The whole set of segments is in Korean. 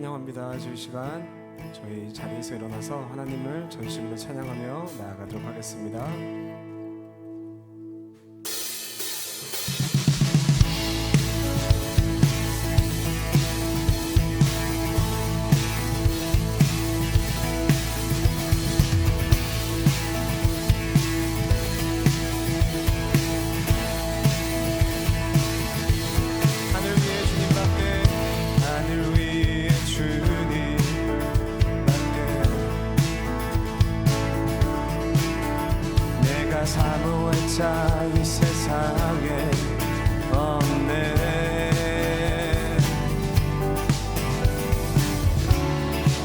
환영합니다. 주일 시간 저희 자리에서 일어나서 하나님을 전심으로 찬양하며 나아가도록 하겠습니다. 사모할 자 이 세상에 없네.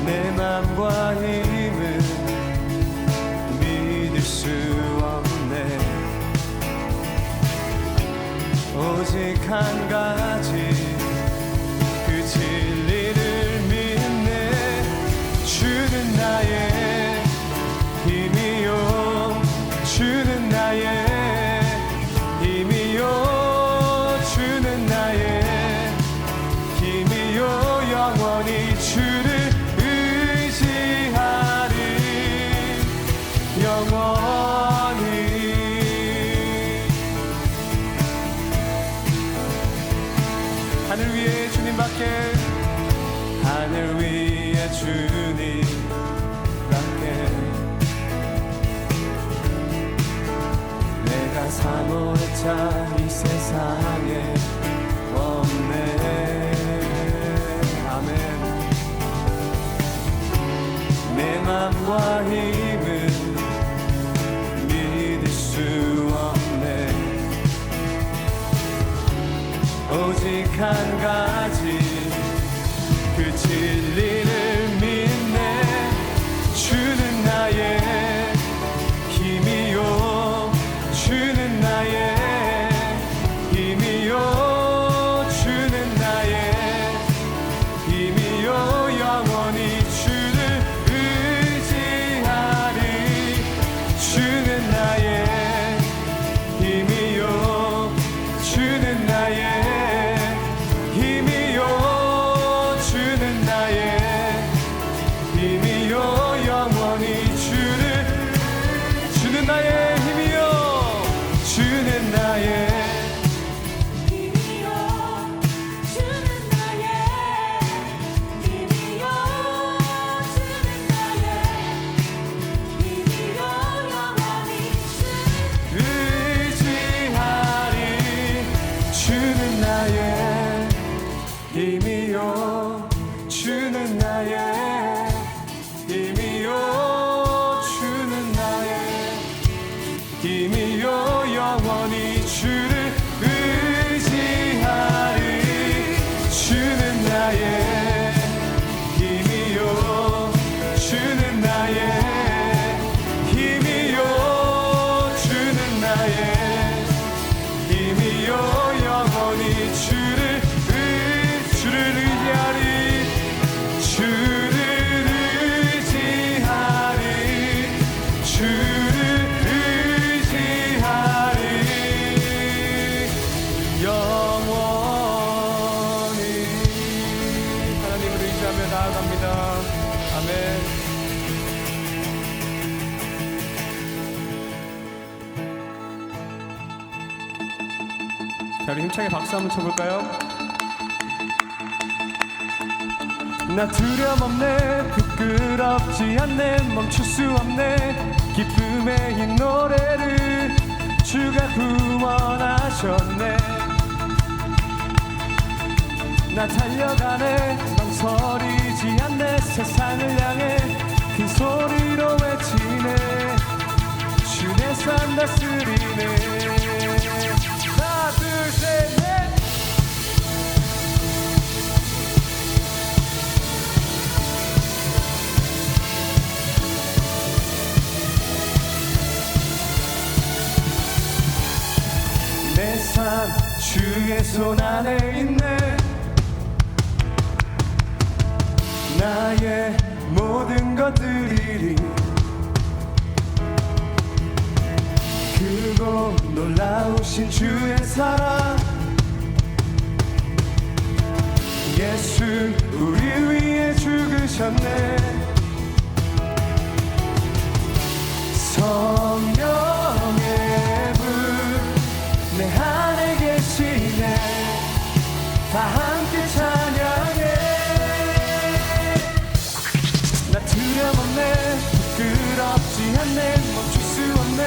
내 맘과 힘은 믿을 수 없네. 오직 한 가지 그 진리를 믿네. 주는 나의 힘이요, 주는 나의 힘이요, 주는 나의 힘이요. 영원히 주를 의지하리, 영원히. 하늘 위에 주님밖에, 하늘 위에 주님밖에 내가 사모할 자 이 세상에 없네. 아멘. 내 맘과 힘은 믿을 수 없네. 오직 한 가지 그 진리를 믿네. 주는 나의 힘이요, 주는 나의 힘이요, 주는 나의 힘이요. 영원히 주를 의지하리. 주는 나의 힘이요, 주는 나의 힘이요, 주는 나의 힘이요. 영원히 주는 나의 힘이요, 주는 나의 힘이요, 주는 나의 힘이요, 주는 나의 힘이요. 영원히 의지하리. 주는 나의 힘이요, 주는 나의 힘이요, 주는 나의 힘이요. 영원히 주를 의지하리. 주는 나의 힘이요, 주는 나의 힘이요, 주는 나의 힘이요. 영원히 주를 의지하리. 주를 의지하리. 주를 의지하리. 영원히 하나님을 의지하며 나아갑니다. 아멘. 자, 우리 힘차게 박수 한번 쳐볼까요? 나 두려움 없네, 부끄럽지 않네, 멈출 수 없네. 기쁨의 이 노래를 주가 후원하셨네. 나 달려가네, 망설이지 않네. 세상을 향해 큰 소리로 외치네. 주 내 삶 다스리네. 하나 둘 셋 넷. 내 삶 주의 손 안에 있네. 나의 모든 것들이 크고 놀라우신 주의 사랑. 예수 우리 위해 죽으셨네. 성령의 불 내 안에 계시네. 다 함께 찬양해. 나 두려움없네. 부끄럽지 않네. 멈출 수 없네.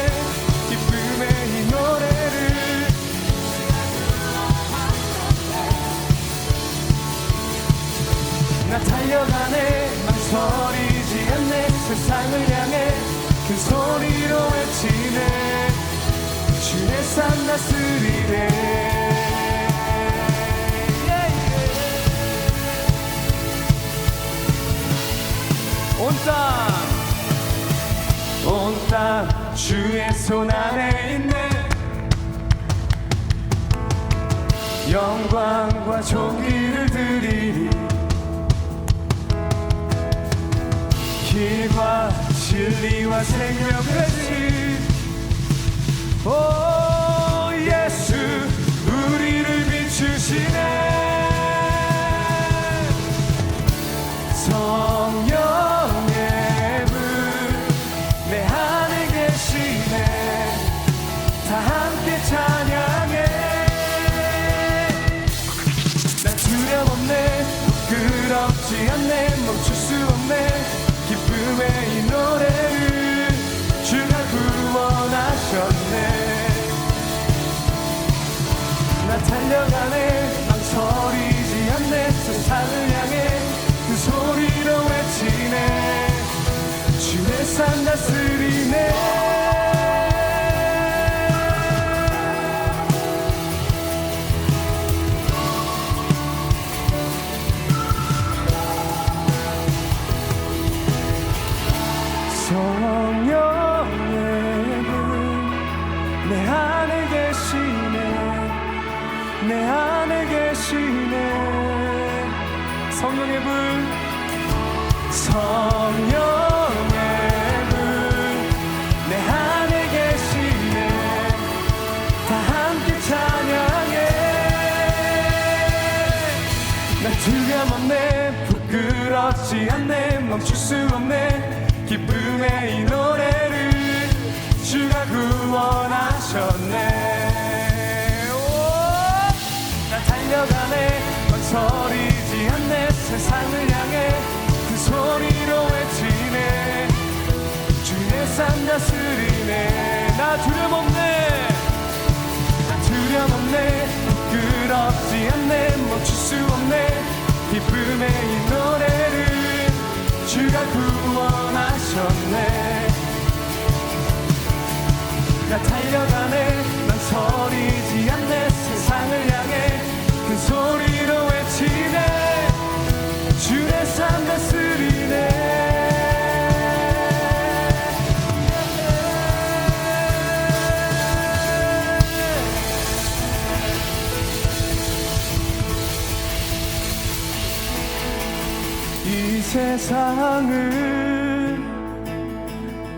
기쁨의 이 노래를 나 달려가네. 망설이지 않네. 세상을 향해 큰 소리로 외치네. 주의 삶 다스리네. 온 땅 주의 손 안에 있네. 영광과 존귀를 드리리. 길과 진리와 생명까지. 오 예수 우리를 비추시네. 성령의 불 내 안에 계시네. 다 함께 찬양해. 난 두려움없네. 부끄럽지 않네. 멈출 수 없네. 기쁨의 이 노래를 주가 구원하셨네. 나 달려가네. 망설이지 않네. 세상을 향해 그 소리로 외치네. 주의 삶 다스리네. 성령의 불 내 안에 계시네. 내 안에 계시네. 성령의 불 성령의 불 내 안에 계시네. 다 함께 찬양해. 난 두려움없네. 부끄럽지 않네. 멈출 수 없네. 기쁨의 이 노래를 주가 구원하셨네. 나 달려가네. 망설이지 않네. 세상을 향해 그 소리로 외치네. 주의 삶 다스리네. 나 두려움없네. 나 두려움없네. 부끄럽지 않네. 멈출 수 없네. 기쁨의 이 노래를 주가 구원하셨네. 나 달려가네. 망설이지 않네. 세상을 향해 큰 소리로 외치네. 주의 삶 다스리네. 이 세상을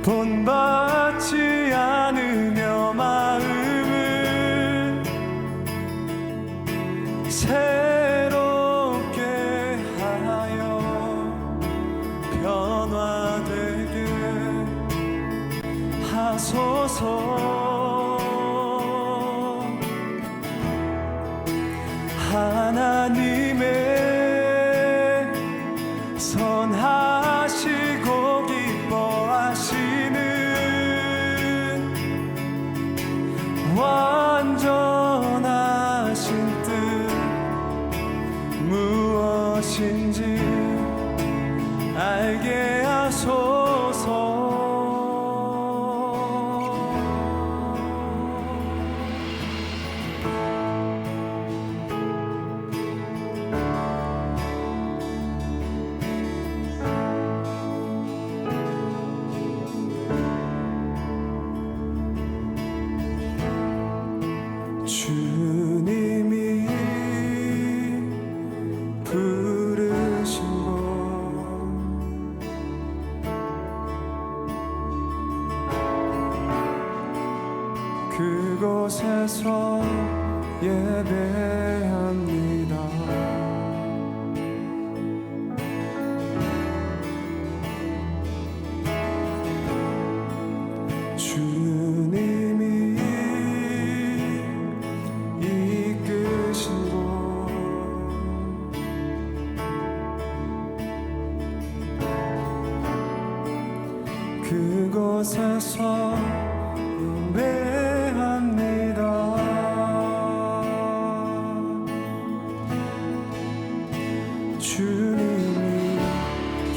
본받지 않으며 마음을 새롭게 하여 변화되게 하소서. 하나님의 선하시고 기뻐하시는 완전하신 뜻 무엇인지 알게 하소서. 주님이 부르신 곳 그곳에서 예배합니다. 그곳에서 예배합니다. 주님이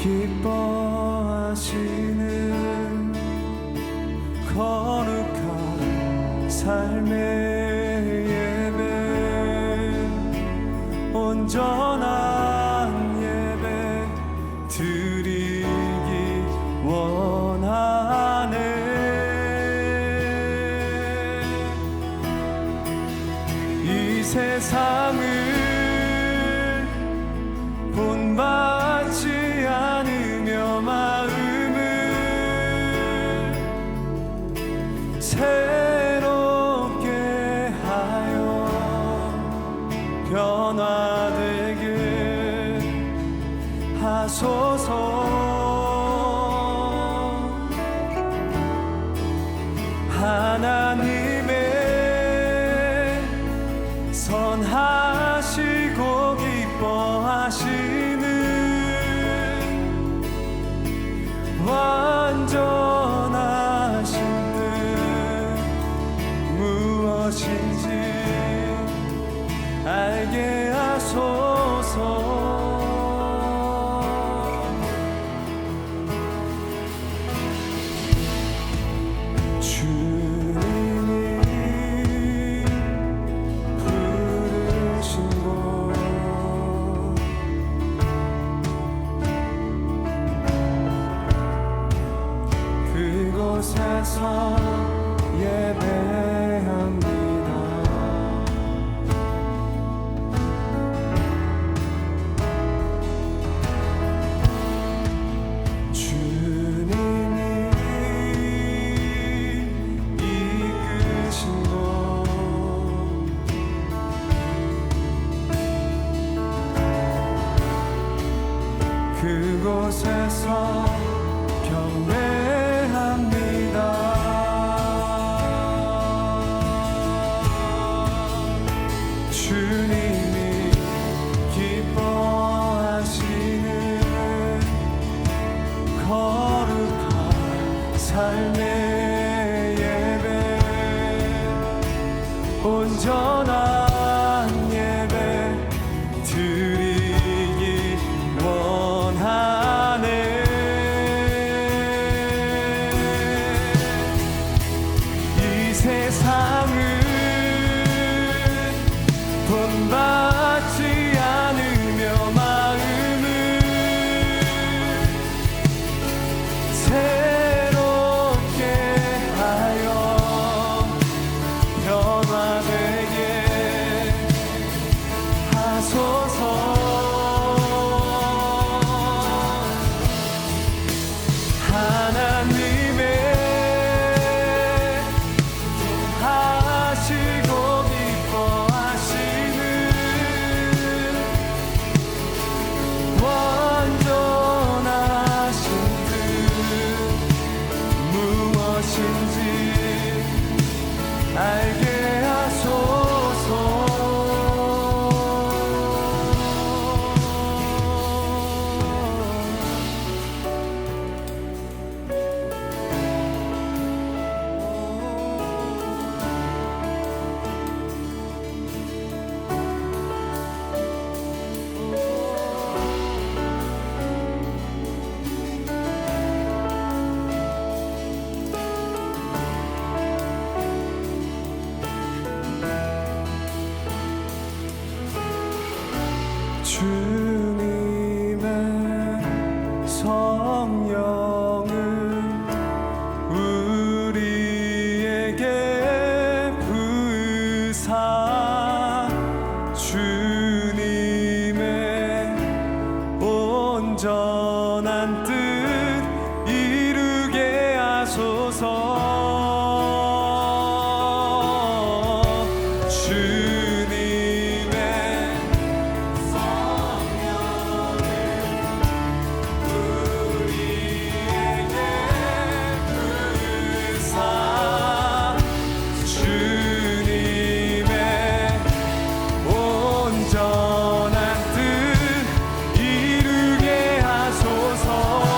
기뻐하시는 거룩한 삶의 예배, 온전한 예배 드리기 원하네. 이 세상을 본받지 않으며 마음을 새롭게 하여 변화되게 하소서. 하나님의 선하시고 기뻐하시는 완전하신 뜻 무엇인지 알게 하소서. 주님이 부르신 곳, 그곳에서 예배합니다. 주님이 이끄신 곳, 그곳에서 경배합니다. 주님이 기뻐하시는 거룩한 삶의 예배, 온전한 예배 드리기 원하네. 이 세상을 본받지 않으며 마음을 새롭게 하여 변화되게 하소서. 하나님의 하시고 기뻐하시는 완전하신 뜻 무엇인지 알게 하소서. 주님의 성령을 우리에게 부으사 주님의 온전한 뜻 이루게 하소서. 온전한 뜻 이루게 하소서.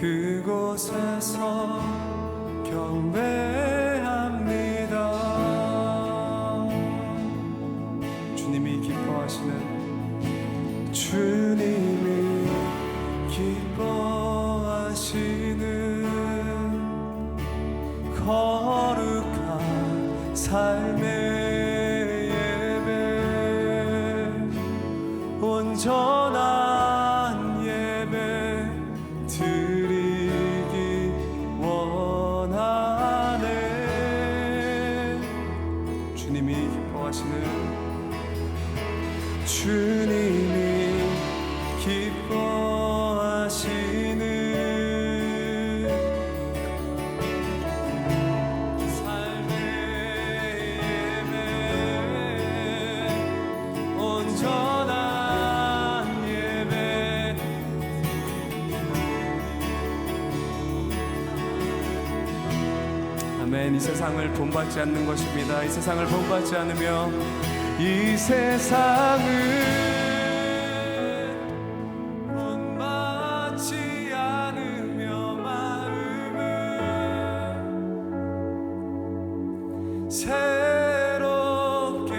그곳에서 경배합니다. 주님이 기뻐하시는, 주님이 기뻐하시는 거룩한 삶의 예배, 온전한 예배 드리기 원하네. 주님이 기뻐하시는, 주님이 기뻐하시는 삶의 예배, 온전한 예배. 아멘. 이 세상을 본받지 않는 것입니다. 이 세상을 본받지 않으며, 이 세상을 본받지 않으며 마음을 새롭게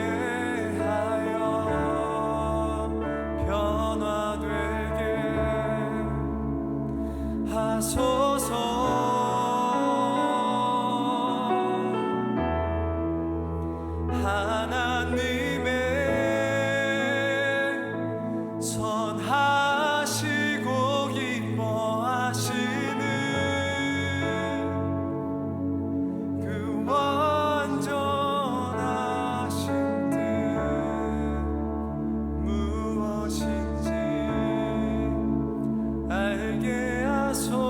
하여 변화되게 하소서. 하나님의 선하시고 기뻐하시는 그 완전하신 뜻 무엇인지 알게 하소서.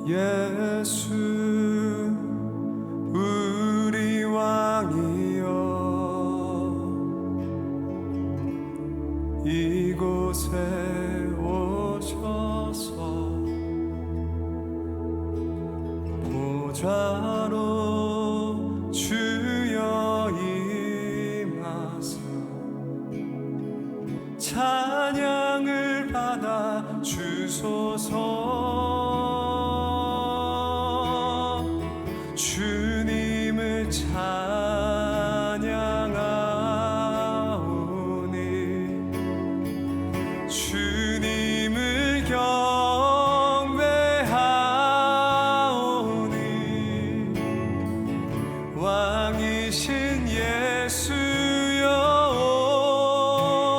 예수 우리 왕이여, 이곳에 오셔서 보좌로 주여 임하사 찬양을 받아 주소서. 주님을 찬양하오니, 주님을 경배하오니, 왕이신 예수여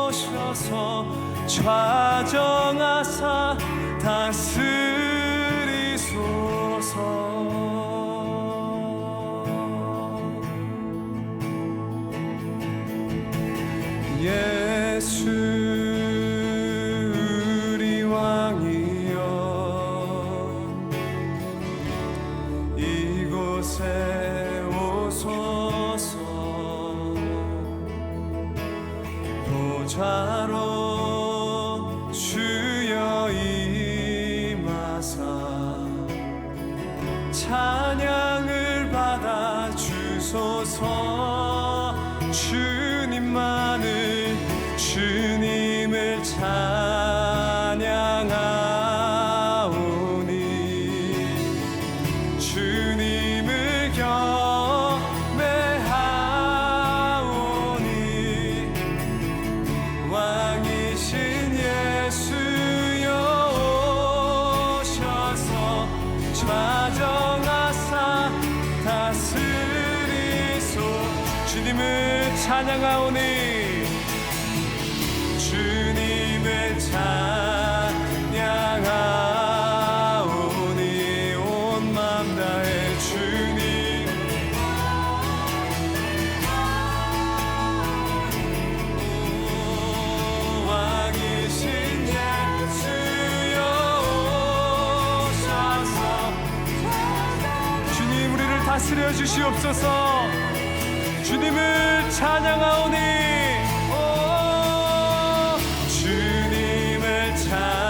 오셔서 좌정하사 다스리소서. 예수 우리 왕이여, 이곳에 오소서. 보좌로 주여 임하사 찬양을 받아 주소서. 주님을 찬양하오니, 주님을 경배하오니, 왕이신 예수여 오셔서 좌정하사 다스리소. 주님을 찬양하오니, 주님을 찬양하오니, 온 마음 다해 주님. 왕이신 예수여 오셔서 주님 우리를 다스려 주시옵소서. 주님을 찬양하오니, 주님을 찬양하오니,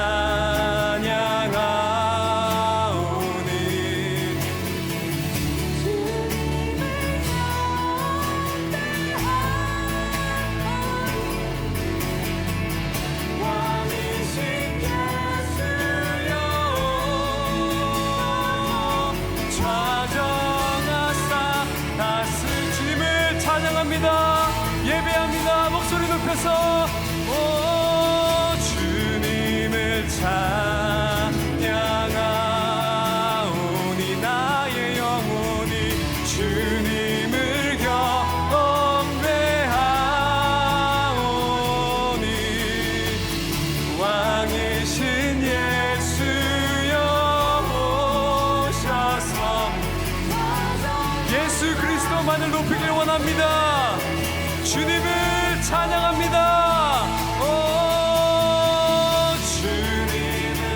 찬양합니다. 주님을 찬양합니다. 오 주님을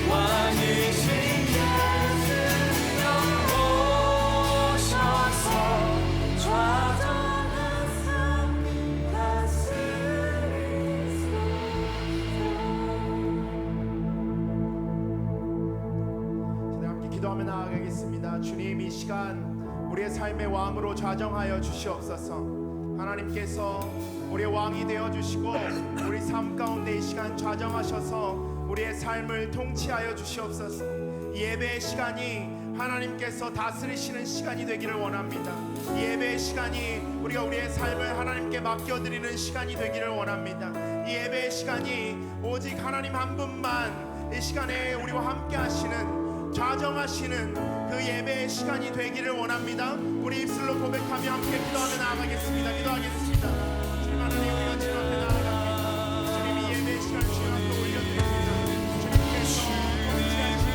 왕이신 기도하며 나아가겠습니다. 주님, 이 시간 우리의 삶의 왕으로 좌정하여 주시옵소서. 하나님께서 우리의 왕이 되어 주시고 우리 삶 가운데 이 시간 좌정하셔서 우리의 삶을 통치하여 주시옵소서. 이 예배의 시간이 하나님께서 다스리시는 시간이 되기를 원합니다. 이 예배의 시간이 우리가 우리의 삶을 하나님께 맡겨드리는 시간이 되기를 원합니다. 이 예배의 시간이 오직 하나님 한 분만 이 시간에 우리와 함께 하시는, 좌정하시는 그 예배의 시간이 되기를 원합니다. 우리 입술로 고백하며 함께 기도하며 나아가겠습니다. 기도하겠습니다. 주님 하나님, 우리가 주님 앞에 나아갑니다. 주님, 이 예배의 시간 주님 앞에 올려드립니다. 주님께서 통치하시는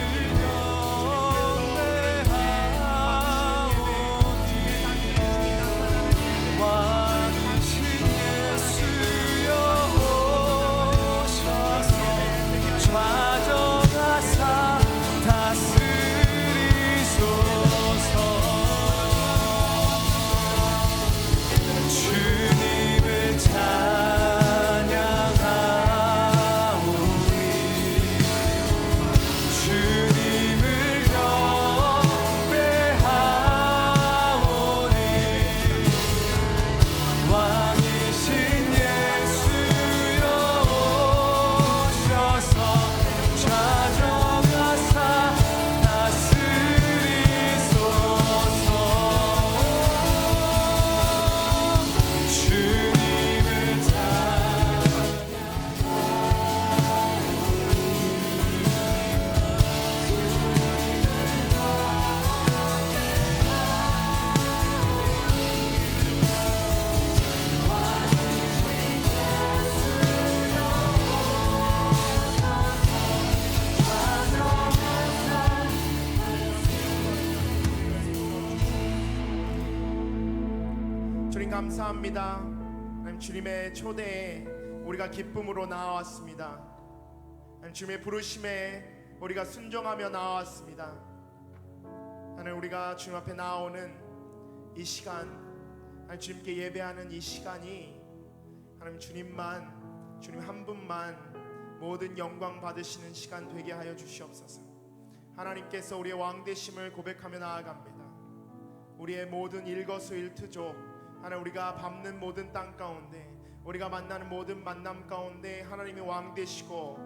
감사합니다. 하나님, 주님의 초대에 우리가 기쁨으로 나아왔습니다. 하나님, 주님의 부르심에 우리가 순종하며 나아왔습니다. 하나님, 우리가 주님 앞에 나오는 이 시간, 하나님, 주님께 예배하는 이 시간이 하나님, 주님만, 주님 한 분만 모든 영광 받으시는 시간 되게 하여 주시옵소서. 하나님께서 우리의 왕 되심을 고백하며 나아갑니다. 우리의 모든 일거수일투족, 하나님, 우리가 밟는 모든 땅 가운데, 우리가 만나는 모든 만남 가운데 하나님이 왕 되시고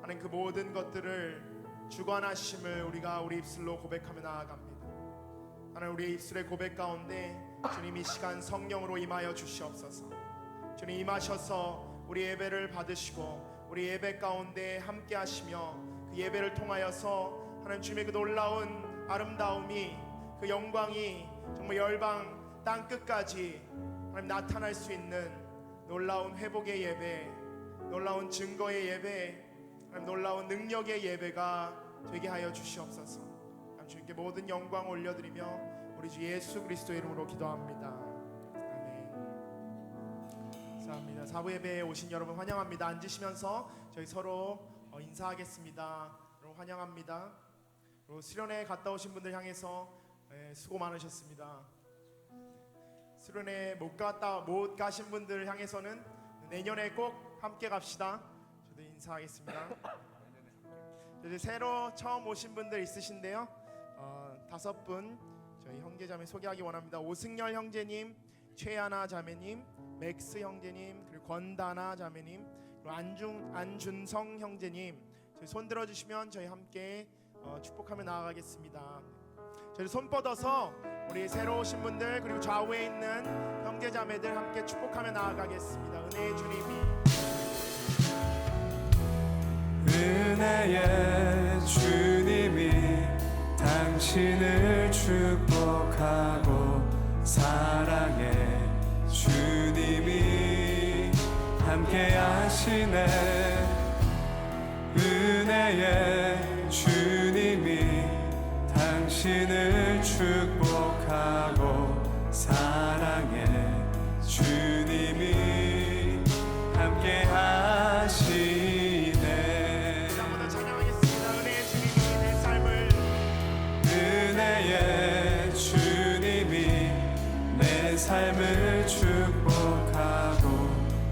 하나님, 그 모든 것들을 주관하심을 우리가 우리 입술로 고백하며 나아갑니다. 하나님, 우리의 입술의 고백 가운데 주님 이 시간 성령으로 임하여 주시옵소서. 주님, 임하셔서 우리 예배를 받으시고 우리 예배 가운데 함께 하시며 그 예배를 통하여서 하나님, 주님의 그 놀라운 아름다움이, 그 영광이 정말 열방 땅 끝까지 하나님 나타날 수 있는 놀라운 회복의 예배, 놀라운 증거의 예배, 하나님 놀라운 능력의 예배가 되게 하여 주시옵소서. 하나님, 주님께 모든 영광을 올려드리며 우리 주 예수 그리스도의 이름으로 기도합니다. 아멘. 감사합니다. 사부 예배에 오신 여러분 환영합니다. 앉으시면서 저희 서로 인사하겠습니다. 여러분 환영합니다. 그리고 수련회 갔다 오신 분들 향해서 수고 많으셨습니다. 수련회 못 가신 분들 향해서는 내년에 꼭 함께 갑시다. 저도 인사하겠습니다. 이제 새로 처음 오신 분들 있으신데요. 5분 저희 형제자매 소개하기 원합니다. 오승열 형제님, 최하나 자매님, 맥스 형제님, 그리고 권다나 자매님, 그리고 안준성 형제님, 저희 손 들어주시면 저희 함께 축복하며 나아가겠습니다. 저희 손 뻗어서 우리 새로 오신 분들 그리고 좌우에 있는 형제자매들 함께 축복하며 나아가겠습니다. 은혜의 주님이, 은혜의 주님이 당신을 축복하고 사랑의 주님이 함께 하시네. 은혜의 주님이 당신을 축복하고 사랑의 주님이 함께 하시네. 한번 찬양하겠습니다. 은혜의 주님이 내 삶을 은혜의 주님이 내 삶을 축복하고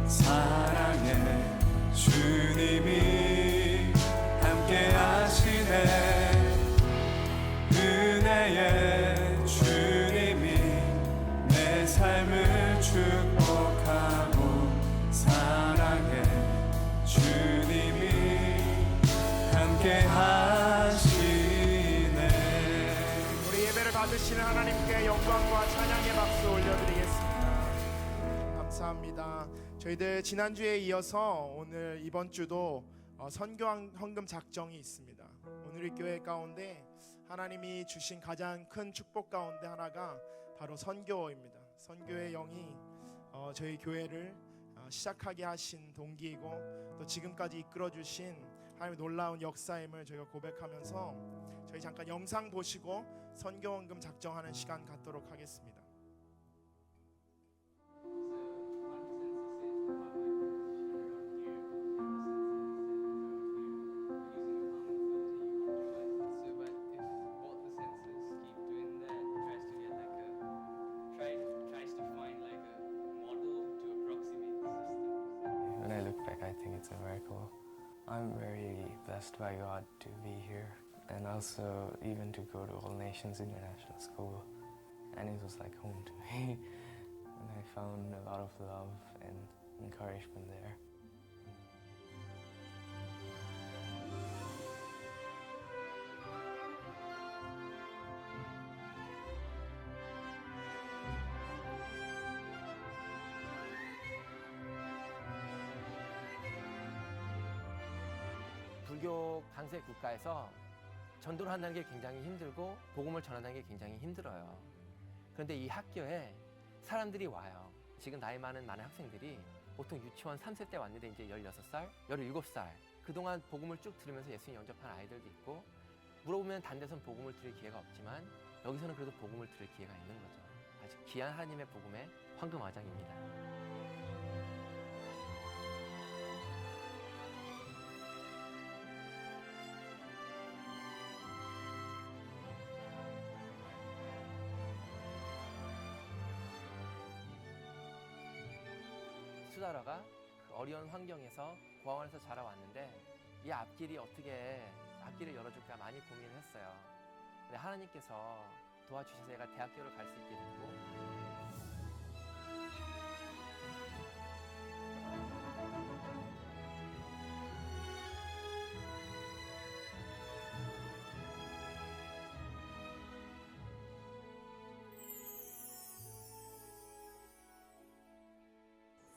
사랑의 주님이 함께 하시네. 은혜의 주님이 내 삶을 축복하고 사랑의 주님이 함께 하시네. 우리 예배를 받으시는 하나님께 영광과 찬양의 박수 올려드리겠습니다. 감사합니다. 저희들 지난주에 이어서 오늘 이번 주도 선교 헌금 작정이 있습니다. 오늘 이 교회 가운데 하나님이 주신 가장 큰 축복 가운데 하나가 바로 선교입니다. 선교의 영이 저희 교회를 시작하게 하신 동기이고 또 지금까지 이끌어 주신 하나님의 놀라운 역사임을 저희가 고백하면서 저희 잠깐 영상 보시고 선교 헌금 작정하는 시간 갖도록 하겠습니다. So, but if what the census keep doing that tries to find like a model to approximate the system. When I look back, I think it's a miracle. I'm very blessed by God to be here and also even to go to All Nations International School. And it was like home to me. And I found a lot of love and encouragement there. 불교 강세 국가에서 전도를 한다는 게 굉장히 힘들고 복음을 전한다는 게 굉장히 힘들어요. 그런데 이 학교에 사람들이 와요. 지금 나이 많은 학생들이 보통 유치원 3세 때 왔는데 이제 16살, 17살. 그동안 복음을 쭉 들으면서 예수님 영접한 아이들도 있고 물어보면 다른 데선 복음을 들을 기회가 없지만 여기서는 그래도 복음을 들을 기회가 있는 거죠. 아주 귀한 하나님의 복음의 황금화장입니다. 수다라가 그 어려운 환경에서 고아원에서 자라왔는데 이 앞길이 어떻게 앞길을 열어줄까 많이 고민을 했어요. 근데 하나님께서 도와주셔서 얘가 대학교를 갈 수 있게 됐고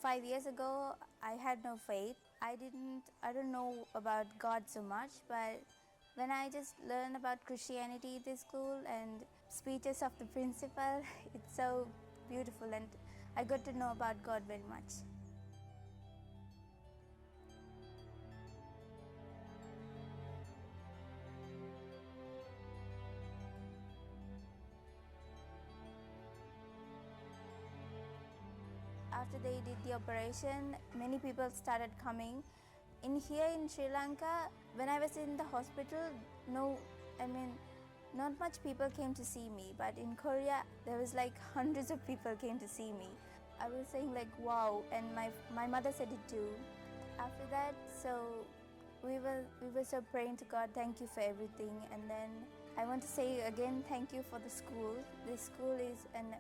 Five years ago, I had no faith. I don't know about God so much, but when I just learned about Christianity at this school and speeches of the principal, it's so beautiful and I got to know about God very much. After they did the operation, many people started coming. Here in Sri Lanka, when I was in the hospital, not much people came to see me. But in Korea, there was like hundreds of people came to see me. I was saying like, wow, and my mother said it too. After that, so we were so praying to God, thank you for everything. And then I want to say again, thank you for the school. This school is an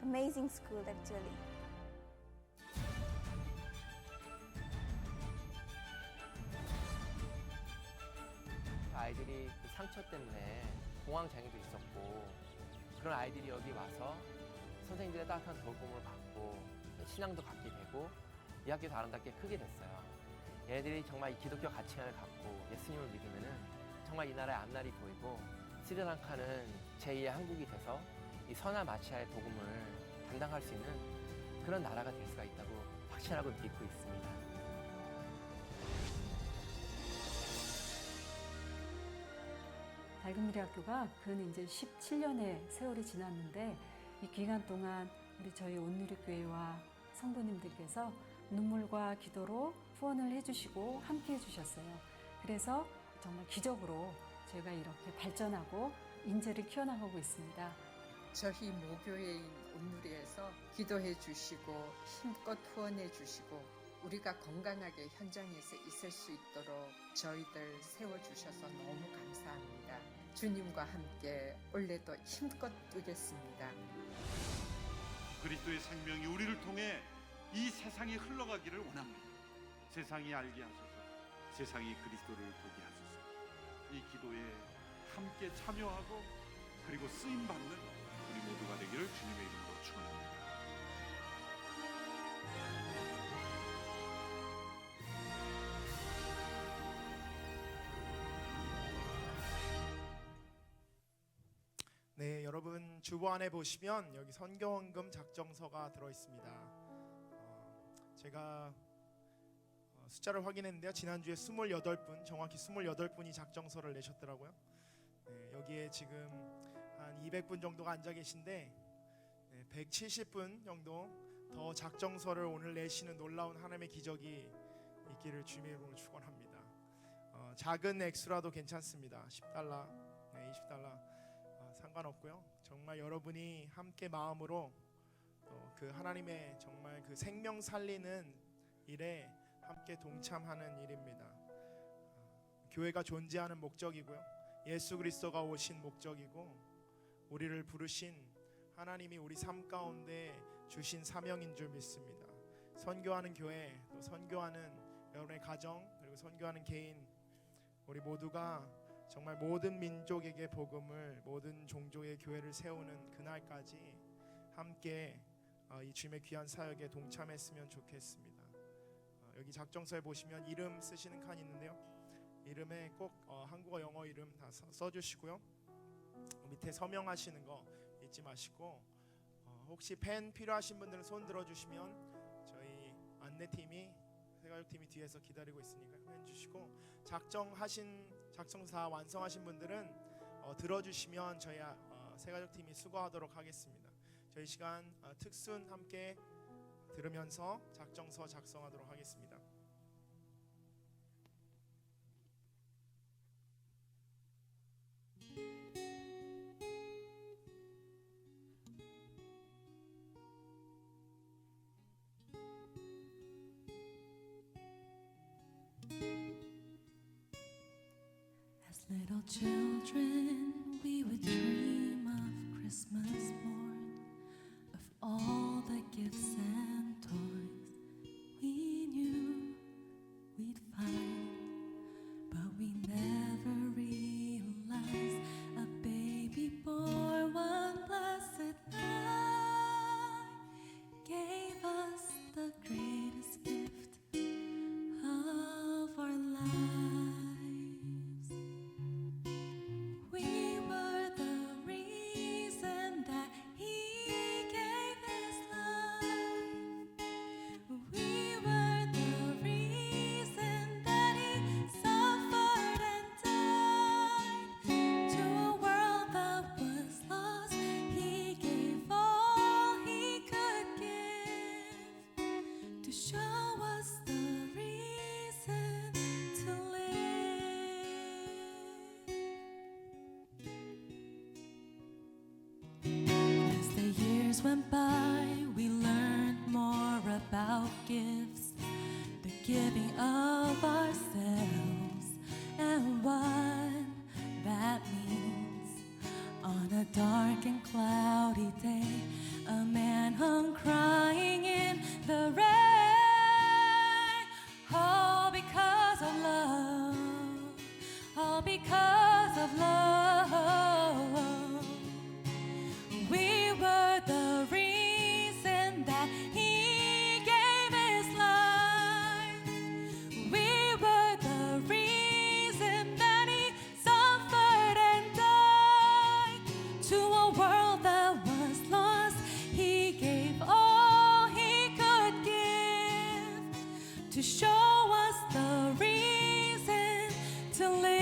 amazing school actually. 아이들이 그 상처 때문에 공황 장애도 있었고 그런 아이들이 여기 와서 선생님들의 따뜻한 돌봄을 받고 신앙도 갖게 되고 이 학교에서 아름답게 크게 됐어요. 얘네들이 정말 이 기독교 가치관을 갖고 예수님을 믿으면은 정말 이 나라의 앞날이 보이고 스리랑카는 제2의 한국이 돼서 이 선한 마치아의 복음을 담당할 수 있는 그런 나라가 될 수가 있다고 확신하고 믿고 있습니다. 밝은 미래 학교가 근 이제 17년의 세월이 지났는데 이 기간 동안 우리 저희 온누리교회와 성도님들께서 눈물과 기도로 후원을 해주시고 함께 해주셨어요. 그래서 정말 기적으로 저희가 이렇게 발전하고 인재를 키워나가고 있습니다. 저희 모교회인 온누리에서 기도해 주시고 힘껏 후원해 주시고 우리가 건강하게 현장에서 있을 수 있도록 저희들 세워주셔서 너무 감사합니다. 주님과 함께 올해도 힘껏 뛰겠습니다. 그리스도의 생명이 우리를 통해 이 세상에 흘러가기를 원합니다. 세상이 알게 하소서, 세상이 그리스도를 보게 하소서. 이 기도에 함께 참여하고 그리고 쓰임받는 우리 모두가 되기를 주님의 이름으로 축원합니다. 네, 여러분 주보 안에 보시면 여기 선교헌금 작정서가 들어 있습니다. 제가 숫자를 확인했는데요. 지난주에 28분, 정확히 28분이 작정서를 내셨더라고요. 네, 여기에 지금 한 200분 정도가 앉아 계신데 170분 정도 더 작정서를 오늘 내시는 놀라운 하나님의 기적이 있기를 주님의 이름으로 축원합니다. 작은 액수라도 괜찮습니다. 10달러, 20달러 상관없고요. 정말 여러분이 함께 마음으로 그 하나님의 정말 그 생명 살리는 일에 함께 동참하는 일입니다. 교회가 존재하는 목적이고요. 예수 그리스도가 오신 목적이고 우리를 부르신 하나님이 우리 삶 가운데 주신 사명인 줄 믿습니다. 선교하는 교회, 또 선교하는 여러분의 가정, 그리고 선교하는 개인, 우리 모두가 정말 모든 민족에게 복음을, 모든 종족의 교회를 세우는 그날까지 함께 이 주님의 귀한 사역에 동참했으면 좋겠습니다. 여기 작정서에 보시면 이름 쓰시는 칸이 있는데요. 이름에 꼭 한국어, 영어 이름 다 써주시고요. 밑에 서명하시는 거 잊지 마시고 혹시 펜 필요하신 분들은 손 들어주시면 저희 안내팀이, 세가족팀이 뒤에서 기다리고 있으니까 펜 주시고, 작정사 완성하신 분들은 들어주시면 저희 세가족팀이 수고하도록 하겠습니다. 저희 시간 특순 함께 들으면서 작정서 작성하도록 하겠습니다. As little children, we would dream of Christmas morn, of all the gifts and toys we knew we'd find, but we never realized a baby boy one blessed night gave us the greatest gift of our lives. We were the reason that he gave his life. We were the reason that he suffered and died. To a world that was lost, he gave all he could give to show us the reason to live. As the years went by, we learned more about gifts, the giving of ourselves, and what that means. On a dark and cloudy day, a man hung crying in the rain. All because of love, all because of love. We were the reason that he gave his life. We were the reason that he suffered and died. To a world that was lost, he gave all he could give to show us the reason to live.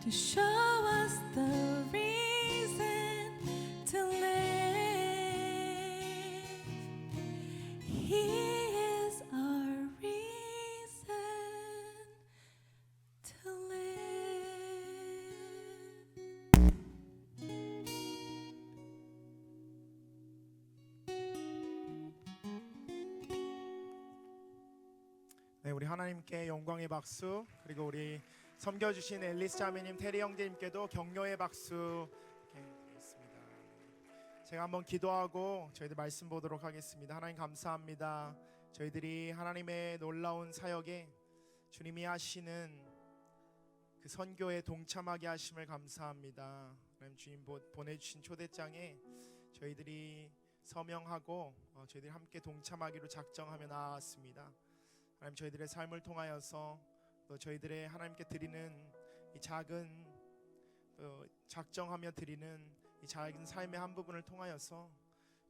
to show us the reason to live. He is our reason to live. 네, 우리 하나님께 영광의 박수, 그리고 우리 섬겨주신 앨리스 자매님, 테리 형제님께도 격려의 박수 드리겠습니다. 제가 한번 기도하고 저희들 말씀 보도록 하겠습니다. 하나님 감사합니다. 저희들이 하나님의 놀라운 사역에 주님이 하시는 그 선교에 동참하게 하심을 감사합니다. 하나님 주님 보내주신 초대장에 저희들이 서명하고 저희들이 함께 동참하기로 작정하며 나아왔습니다. 하나님 저희들의 삶을 통하여서 또 저희들의 하나님께 드리는 이 작은 작정하며 드리는 이 작은 삶의 한 부분을 통하여서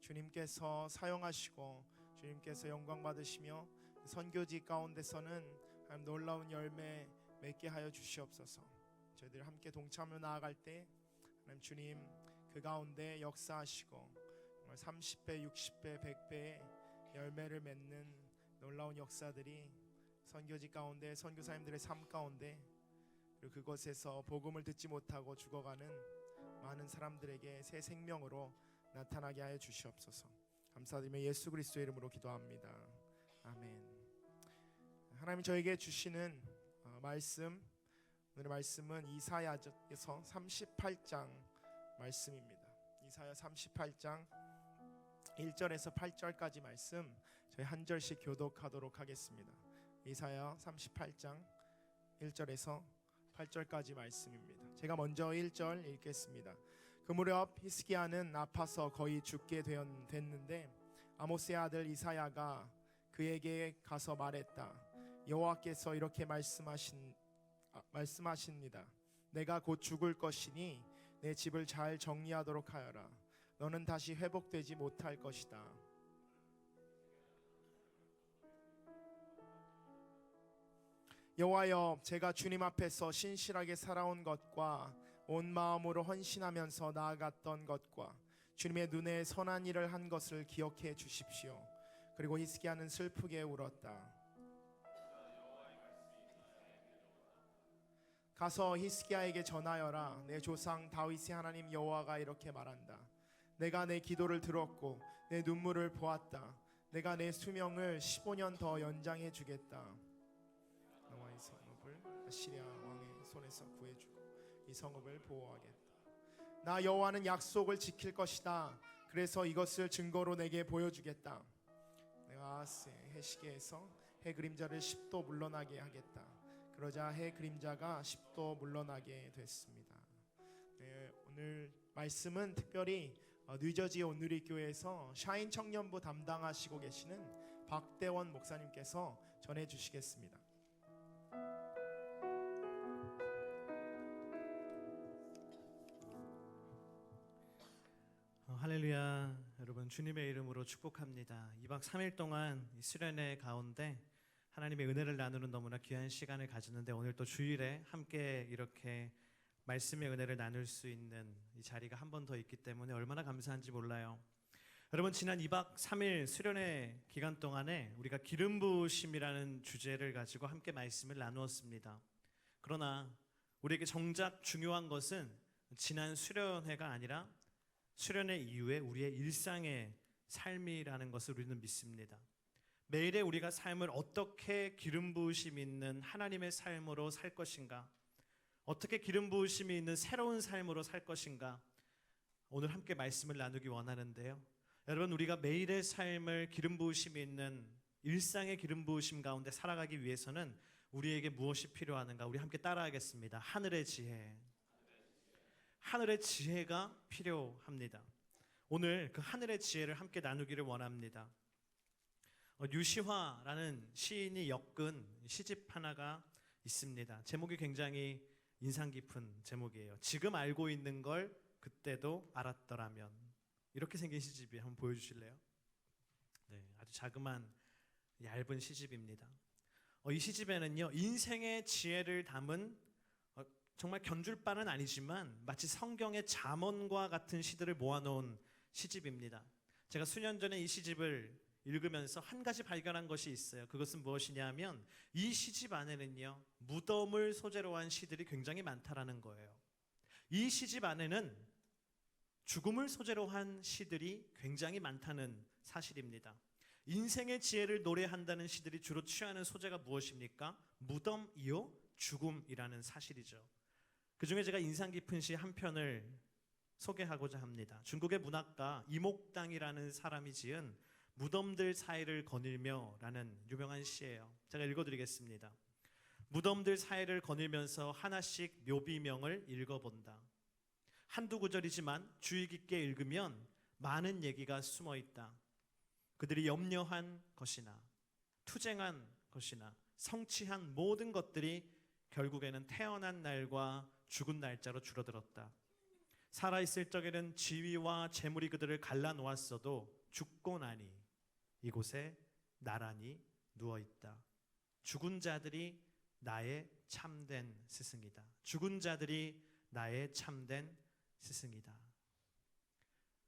주님께서 사용하시고 주님께서 영광 받으시며 선교지 가운데서는 하나님 놀라운 열매 맺게 하여 주시옵소서. 저희들 함께 동참하며 나아갈 때 하나님 주님 그 가운데 역사하시고 정말 30배, 60배, 100배의 열매를 맺는 놀라운 역사들이 선교지 가운데 선교사님들의 삶 가운데 그리고 그곳에서 복음을 듣지 못하고 죽어가는 많은 사람들에게 새 생명으로 나타나게 하여 주시옵소서. 감사드리며 예수 그리스도의 이름으로 기도합니다. 아멘. 하나님 저에게 주시는 말씀, 오늘의 말씀은 이사야서 38장 말씀입니다. 이사야 38장 1절에서 8절까지 말씀 저희 한 절씩 교독하도록 하겠습니다. 이사야 38장 1절에서 8절까지 말씀입니다. 제가 먼저 1절 읽겠습니다. 그 무렵 히스기야는 아파서 거의 죽게 됐는데 아모스의 아들 이사야가 그에게 가서 말했다. 여호와께서 이렇게 말씀하십니다. 내가 곧 죽을 것이니 내 집을 잘 정리하도록 하여라. 너는 다시 회복되지 못할 것이다. 여호와여, 제가 주님 앞에서 신실하게 살아온 것과 온 마음으로 헌신하면서 나아갔던 것과 주님의 눈에 선한 일을 한 것을 기억해 주십시오. 그리고 히스기야는 슬프게 울었다. 가서 히스기야에게 전하여라. 내 조상 다윗의 하나님 여호와가 이렇게 말한다. 내가 내 기도를 들었고 내 눈물을 보았다. 내가 내 수명을 15년 더 연장해 주겠다. 너와 이 성읍을 아시리아 왕의 손에서 구해주고 이 성읍을 보호하겠다. 나 여호와는 약속을 지킬 것이다. 그래서 이것을 증거로 내게 보여주겠다. 내가 아하스의 해시계에서 해 그림자를 10도 물러나게 하겠다. 그러자 해 그림자가 10도 물러나게 됐습니다. 네, 오늘 말씀은 특별히 뉴저지 온누리교회에서 샤인 청년부 담당하시고 계시는 박대원 목사님께서 전해주시겠습니다. 할렐루야. 여러분 주님의 이름으로 축복합니다. 2박 3일 동안 이 수련회 가운데 하나님의 은혜를 나누는 너무나 귀한 시간을 가졌는데 오늘 또 주일에 함께 이렇게 말씀의 은혜를 나눌 수 있는 이 자리가 한 번 더 있기 때문에 얼마나 감사한지 몰라요. 여러분 지난 2박 3일 수련회 기간 동안에 우리가 기름 부으심이라는 주제를 가지고 함께 말씀을 나누었습니다. 그러나 우리에게 정작 중요한 것은 지난 수련회가 아니라 수련회 이후에 우리의 일상의 삶이라는 것을 우리는 믿습니다. 매일의 우리가 삶을 어떻게 기름 부으심이 있는 하나님의 삶으로 살 것인가, 어떻게 기름 부으심이 있는 새로운 삶으로 살 것인가, 오늘 함께 말씀을 나누기 원하는데요. 여러분 우리가 매일의 삶을 기름 부으심이 있는 일상의 기름 부으심 가운데 살아가기 위해서는 우리에게 무엇이 필요하는가? 우리 함께 따라하겠습니다. 하늘의 지혜. 하늘의 지혜가 필요합니다. 오늘 그 하늘의 지혜를 함께 나누기를 원합니다. 유시화라는 시인이 엮은 시집 하나가 있습니다. 제목이 굉장히 인상 깊은 제목이에요. 지금 알고 있는 걸 그때도 알았더라면. 이렇게 생긴 시집이 한번 보여주실래요? 네, 아주 자그마한 얇은 시집입니다. 이 시집에는요 인생의 지혜를 담은 정말 견줄 바는 아니지만 마치 성경의 잠언과 같은 시들을 모아놓은 시집입니다. 제가 수년 전에 이 시집을 읽으면서 한 가지 발견한 것이 있어요. 그것은 무엇이냐면 이 시집 안에는요, 무덤을 소재로 한 시들이 굉장히 많다라는 거예요. 이 시집 안에는 죽음을 소재로 한 시들이 굉장히 많다는 사실입니다. 인생의 지혜를 노래한다는 시들이 주로 취하는 소재가 무엇입니까? 무덤이요 죽음이라는 사실이죠. 그 중에 제가 인상 깊은 시 한 편을 소개하고자 합니다. 중국의 문학가 이목당이라는 사람이 지은 무덤들 사이를 거닐며 라는 유명한 시예요. 제가 읽어드리겠습니다. 무덤들 사이를 거닐면서 하나씩 묘비명을 읽어본다. 한두 구절이지만 주의 깊게 읽으면 많은 얘기가 숨어 있다. 그들이 염려한 것이나 투쟁한 것이나 성취한 모든 것들이 결국에는 태어난 날과 죽은 날짜로 줄어들었다. 살아있을 적에는 지위와 재물이 그들을 갈라놓았어도 죽고 나니 이곳에 나란히 누워있다. 죽은 자들이 나의 참된 스승이다. 죽은 자들이 나의 참된 스승이다.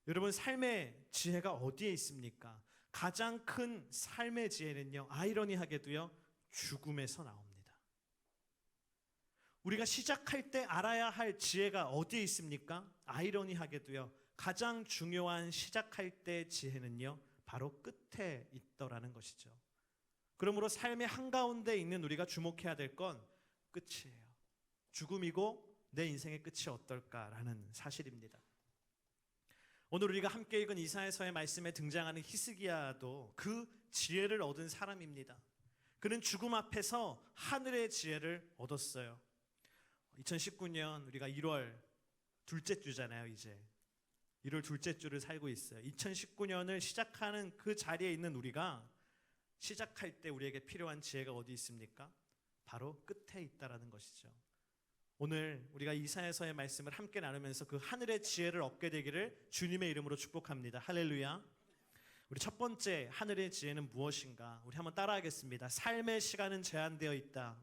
여러분, 삶의 지혜가 어디에 있습니까? 가장 큰 삶의 지혜는요, 아이러니하게도요, 죽음에서 나옵니다. 우리가 시작할 때 알아야 할 지혜가 어디에 있습니까? 아이러니하게도요, 가장 중요한 시작할 때 지혜는요, 바로 끝에 있더라는 것이죠. 그러므로 삶의 한가운데 있는 우리가 주목해야 될 건 끝이에요. 죽음이고 내 인생의 끝이 어떨까라는 사실입니다. 오늘 우리가 함께 읽은 이사야서의 말씀에 등장하는 히스기야도 그 지혜를 얻은 사람입니다. 그는 죽음 앞에서 하늘의 지혜를 얻었어요. 2019년 우리가 1월 둘째 주잖아요. 이제 1월 둘째 주를 살고 있어요. 2019년을 시작하는 그 자리에 있는 우리가 시작할 때 우리에게 필요한 지혜가 어디 있습니까? 바로 끝에 있다라는 것이죠. 오늘 우리가 이사야서의 말씀을 함께 나누면서 그 하늘의 지혜를 얻게 되기를 주님의 이름으로 축복합니다. 할렐루야. 우리 첫 번째 하늘의 지혜는 무엇인가? 우리 한번 따라하겠습니다. 삶의 시간은 제한되어 있다.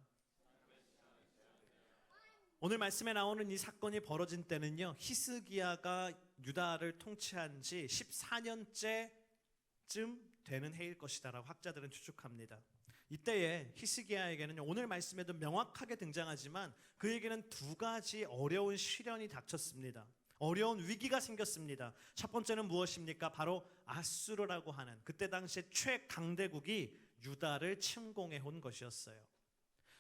오늘 말씀에 나오는 이 사건이 벌어진 때는요, 히스기야가 유다를 통치한 지 14년째쯤 되는 해일 것이다라고 학자들은 추측합니다. 이때에 히스기야에게는 오늘 말씀에도 명확하게 등장하지만 그에게는 두 가지 어려운 시련이 닥쳤습니다. 어려운 위기가 생겼습니다. 첫 번째는 무엇입니까? 바로 아수르라고 하는 그때 당시에 최강대국이 유다를 침공해 온 것이었어요.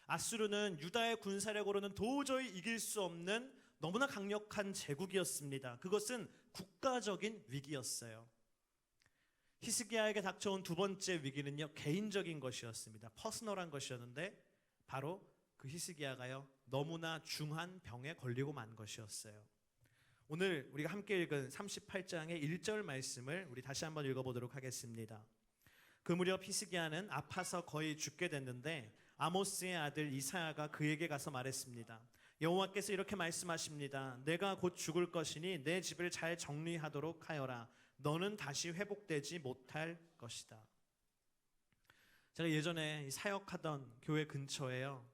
아수르는 유다의 군사력으로는 도저히 이길 수 없는 너무나 강력한 제국이었습니다. 그것은 국가적인 위기였어요. 히스기야에게 닥쳐온 두 번째 위기는요, 개인적인 것이었습니다. 퍼스널한 것이었는데 바로 그 히스기야가요, 너무나 중한 병에 걸리고 만 것이었어요. 오늘 우리가 함께 읽은 38장의 1절 말씀을 우리 다시 한번 읽어보도록 하겠습니다. 그 무렵 히스기야는 아파서 거의 죽게 됐는데 아모스의 아들 이사야가 그에게 가서 말했습니다. 여호와께서 이렇게 말씀하십니다. 내가 곧 죽을 것이니 내 집을 잘 정리하도록 하여라. 너는 다시 회복되지 못할 것이다. 제가 예전에 사역하던 교회 근처에요,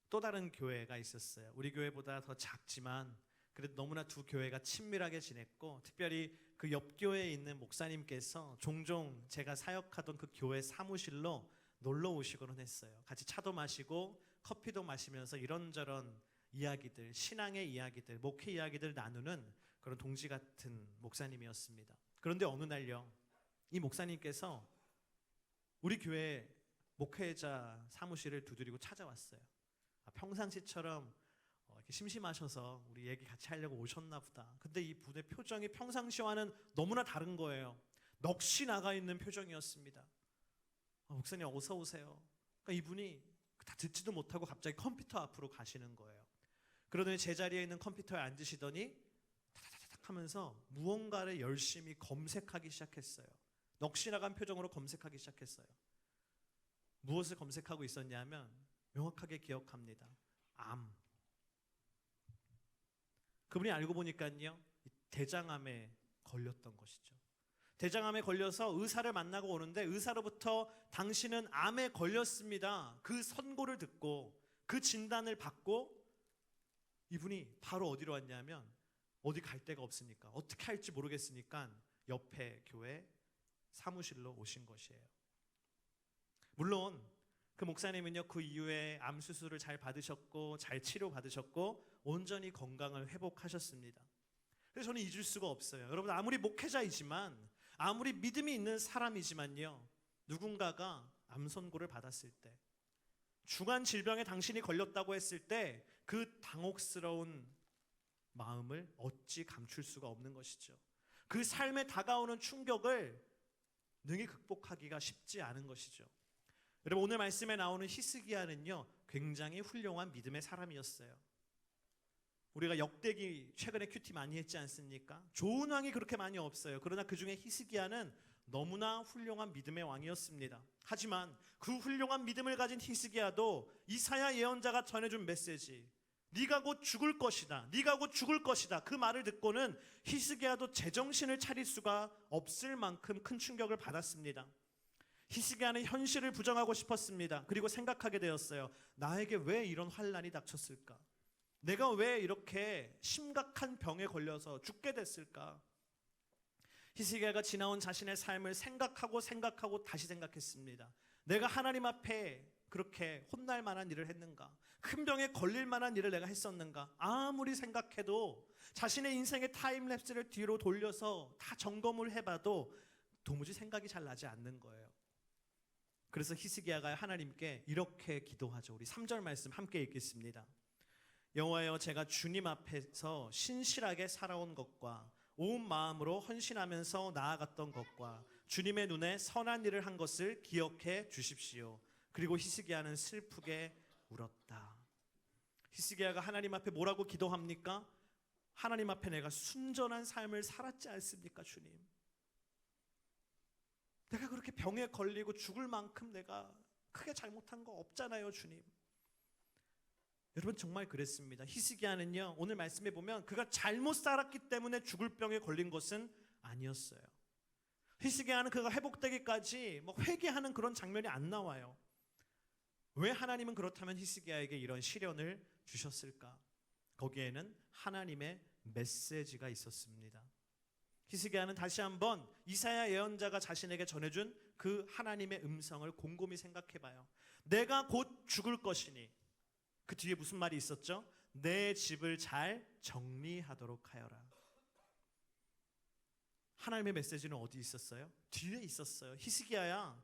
또 다른 교회가 있었어요. 우리 교회보다 더 작지만 그래도 너무나 두 교회가 친밀하게 지냈고, 특별히 그 옆 교회에 있는 목사님께서 종종 제가 사역하던 그 교회 사무실로 놀러 오시곤 했어요. 같이 차도 마시고 커피도 마시면서 이런저런 이야기들, 신앙의 이야기들, 목회 이야기들 나누는 그런 동지 같은 목사님이었습니다. 그런데 어느 날요, 이 목사님께서 우리 교회 목회자 사무실을 두드리고 찾아왔어요. 평상시처럼 이렇게 심심하셔서 우리 얘기 같이 하려고 오셨나 보다. 근데 이 분의 표정이 평상시와는 너무나 다른 거예요. 넋이 나가 있는 표정이었습니다. 목사님 어서 오세요. 그러니까 이분이 다 듣지도 못하고 갑자기 컴퓨터 앞으로 가시는 거예요. 그러더니 제자리에 있는 컴퓨터에 앉으시더니 타닥타닥 하면서 무언가를 열심히 검색하기 시작했어요. 넋이 나간 표정으로 검색하기 시작했어요. 무엇을 검색하고 있었냐면 명확하게 기억합니다. 암. 그분이 알고 보니까요, 대장암에 걸렸던 것이죠. 대장암에 걸려서 의사를 만나고 오는데 의사로부터 당신은 암에 걸렸습니다. 그 선고를 듣고 그 진단을 받고 이분이 바로 어디로 왔냐면 어디 갈 데가 없으니까 어떻게 할지 모르겠으니까 옆에 교회 사무실로 오신 것이에요. 물론 그 목사님은요, 그 이후에 암 수술을 잘 받으셨고 잘 치료 받으셨고 온전히 건강을 회복하셨습니다. 그래서 저는 잊을 수가 없어요. 여러분, 아무리 목회자이지만, 아무리 믿음이 있는 사람이지만요, 누군가가 암 선고를 받았을 때, 중한 질병에 당신이 걸렸다고 했을 때 그 당혹스러운 마음을 어찌 감출 수가 없는 것이죠. 그 삶에 다가오는 충격을 능히 극복하기가 쉽지 않은 것이죠. 여러분, 오늘 말씀에 나오는 히스기야는요, 굉장히 훌륭한 믿음의 사람이었어요. 우리가 역대기 최근에 큐티 많이 했지 않습니까? 좋은 왕이 그렇게 많이 없어요. 그러나 그 중에 히스기야는 너무나 훌륭한 믿음의 왕이었습니다. 하지만 그 훌륭한 믿음을 가진 히스기야도 이사야 예언자가 전해준 메시지, 네가 곧 죽을 것이다, 네가 곧 죽을 것이다, 그 말을 듣고는 히스기야도 제정신을 차릴 수가 없을 만큼 큰 충격을 받았습니다. 히스기야는 현실을 부정하고 싶었습니다. 그리고 생각하게 되었어요. 나에게 왜 이런 환난이 닥쳤을까? 내가 왜 이렇게 심각한 병에 걸려서 죽게 됐을까? 히스기야가 지나온 자신의 삶을 생각하고 다시 생각했습니다. 내가 하나님 앞에 그렇게 혼날 만한 일을 했는가? 큰 병에 걸릴 만한 일을 내가 했었는가? 아무리 생각해도 자신의 인생의 타임랩스를 뒤로 돌려서 다 점검을 해봐도 도무지 생각이 잘 나지 않는 거예요. 그래서 히스기야가 하나님께 이렇게 기도하죠. 우리 3절 말씀 함께 읽겠습니다. 여호와여, 제가 주님 앞에서 신실하게 살아온 것과 온 마음으로 헌신하면서 나아갔던 것과 주님의 눈에 선한 일을 한 것을 기억해 주십시오. 그리고 히스기야는 슬프게 울었다. 히스기야가 하나님 앞에 뭐라고 기도합니까? 하나님 앞에 내가 순전한 삶을 살았지 않습니까, 주님? 내가 그렇게 병에 걸리고 죽을 만큼 내가 크게 잘못한 거 없잖아요, 주님. 여러분, 정말 그랬습니다. 히스기야는요, 오늘 말씀해 보면 그가 잘못 살았기 때문에 죽을 병에 걸린 것은 아니었어요. 히스기야는 그가 회복되기까지 회개하는 그런 장면이 안 나와요. 왜 하나님은 그렇다면 히스기야에게 이런 시련을 주셨을까? 거기에는 하나님의 메시지가 있었습니다. 히스기야는 다시 한번 이사야 예언자가 자신에게 전해준 그 하나님의 음성을 곰곰이 생각해봐요. 내가 곧 죽을 것이니, 그 뒤에 무슨 말이 있었죠? 내 집을 잘 정리하도록 하여라. 하나님의 메시지는 어디 있었어요? 뒤에 있었어요. 히스기야야,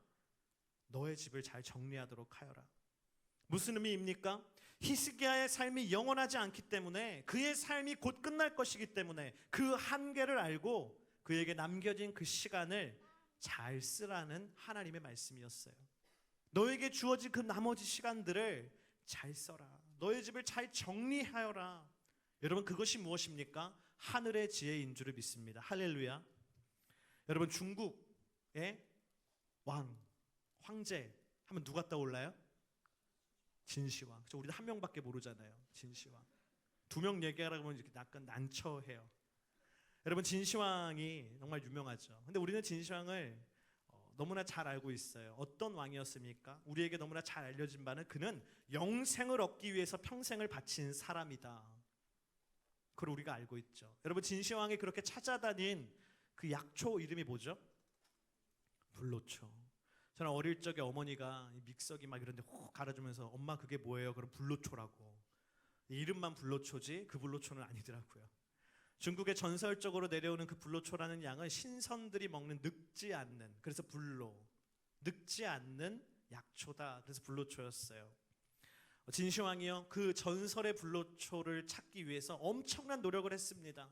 너의 집을 잘 정리하도록 하여라. 무슨 의미입니까? 히스기야의 삶이 영원하지 않기 때문에, 그의 삶이 곧 끝날 것이기 때문에 그 한계를 알고 그에게 남겨진 그 시간을 잘 쓰라는 하나님의 말씀이었어요. 너에게 주어진 그 나머지 시간들을 잘 써라. 너의 집을 잘 정리하여라. 여러분, 그것이 무엇입니까? 하늘의 지혜인 줄을 믿습니다. 할렐루야. 여러분, 중국의 황제 하면 누가 떠올라요? 진시황. 우리도 한 명밖에 모르잖아요. 진시황. 2명 얘기하라고 하면 이렇게 약간 난처해요. 여러분, 진시황이 정말 유명하죠. 근데 우리는 진시황을 너무나 잘 알고 있어요. 어떤 왕이었습니까? 우리에게 너무나 잘 알려진 바는 그는 영생을 얻기 위해서 평생을 바친 사람이다. 그걸 우리가 알고 있죠. 여러분, 진시황이 그렇게 찾아다닌 그 약초 이름이 뭐죠? 불로초. 저는 어릴 적에 어머니가 믹서기 막 이런데 훅 갈아주면서 엄마 그게 뭐예요? 그럼 불로초라고. 이름만 불로초지 그 불로초는 아니더라고요. 중국에 전설적으로 내려오는 그 불로초라는 양은 신선들이 먹는 늙지 않는, 그래서 불로, 늙지 않는 약초다. 그래서 불로초였어요. 진시황이요, 그 전설의 불로초를 찾기 위해서 엄청난 노력을 했습니다.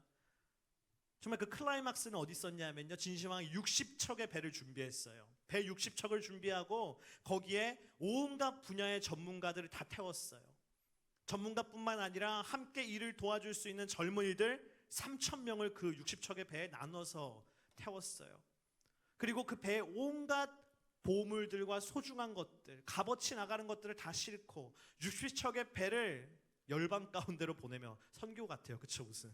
정말 그 클라이막스는 어디 있었냐면요, 진시황이 60척의 배를 준비했어요. 배 60척을 준비하고 거기에 온갖 분야의 전문가들을 다 태웠어요. 전문가뿐만 아니라 함께 일을 도와줄 수 있는 젊은이들 3,000명을 그 60척의 배에 나눠서 태웠어요. 그리고 그 배에 온갖 보물들과 소중한 것들, 값어치 나가는 것들을 다 싣고 60척의 배를 열방 가운데로 보내며, 선교 같아요. 그쵸? 무슨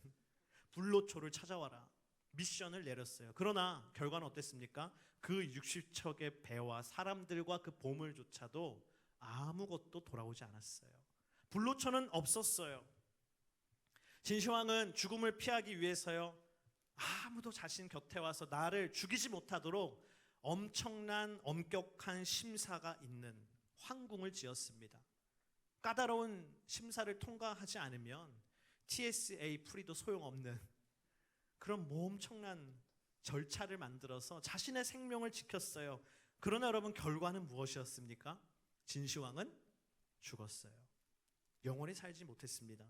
불로초를 찾아와라 미션을 내렸어요. 그러나 결과는 어땠습니까? 그 60척의 배와 사람들과 그 보물조차도 아무것도 돌아오지 않았어요. 불로초는 없었어요. 진시황은 죽음을 피하기 위해서요, 아무도 자신 곁에 와서 나를 죽이지 못하도록 엄청난 엄격한 심사가 있는 황궁을 지었습니다. 까다로운 심사를 통과하지 않으면 TSA 풀이도 소용없는 그런 엄청난 절차를 만들어서 자신의 생명을 지켰어요. 그러나 여러분, 결과는 무엇이었습니까? 진시황은 죽었어요. 영원히 살지 못했습니다.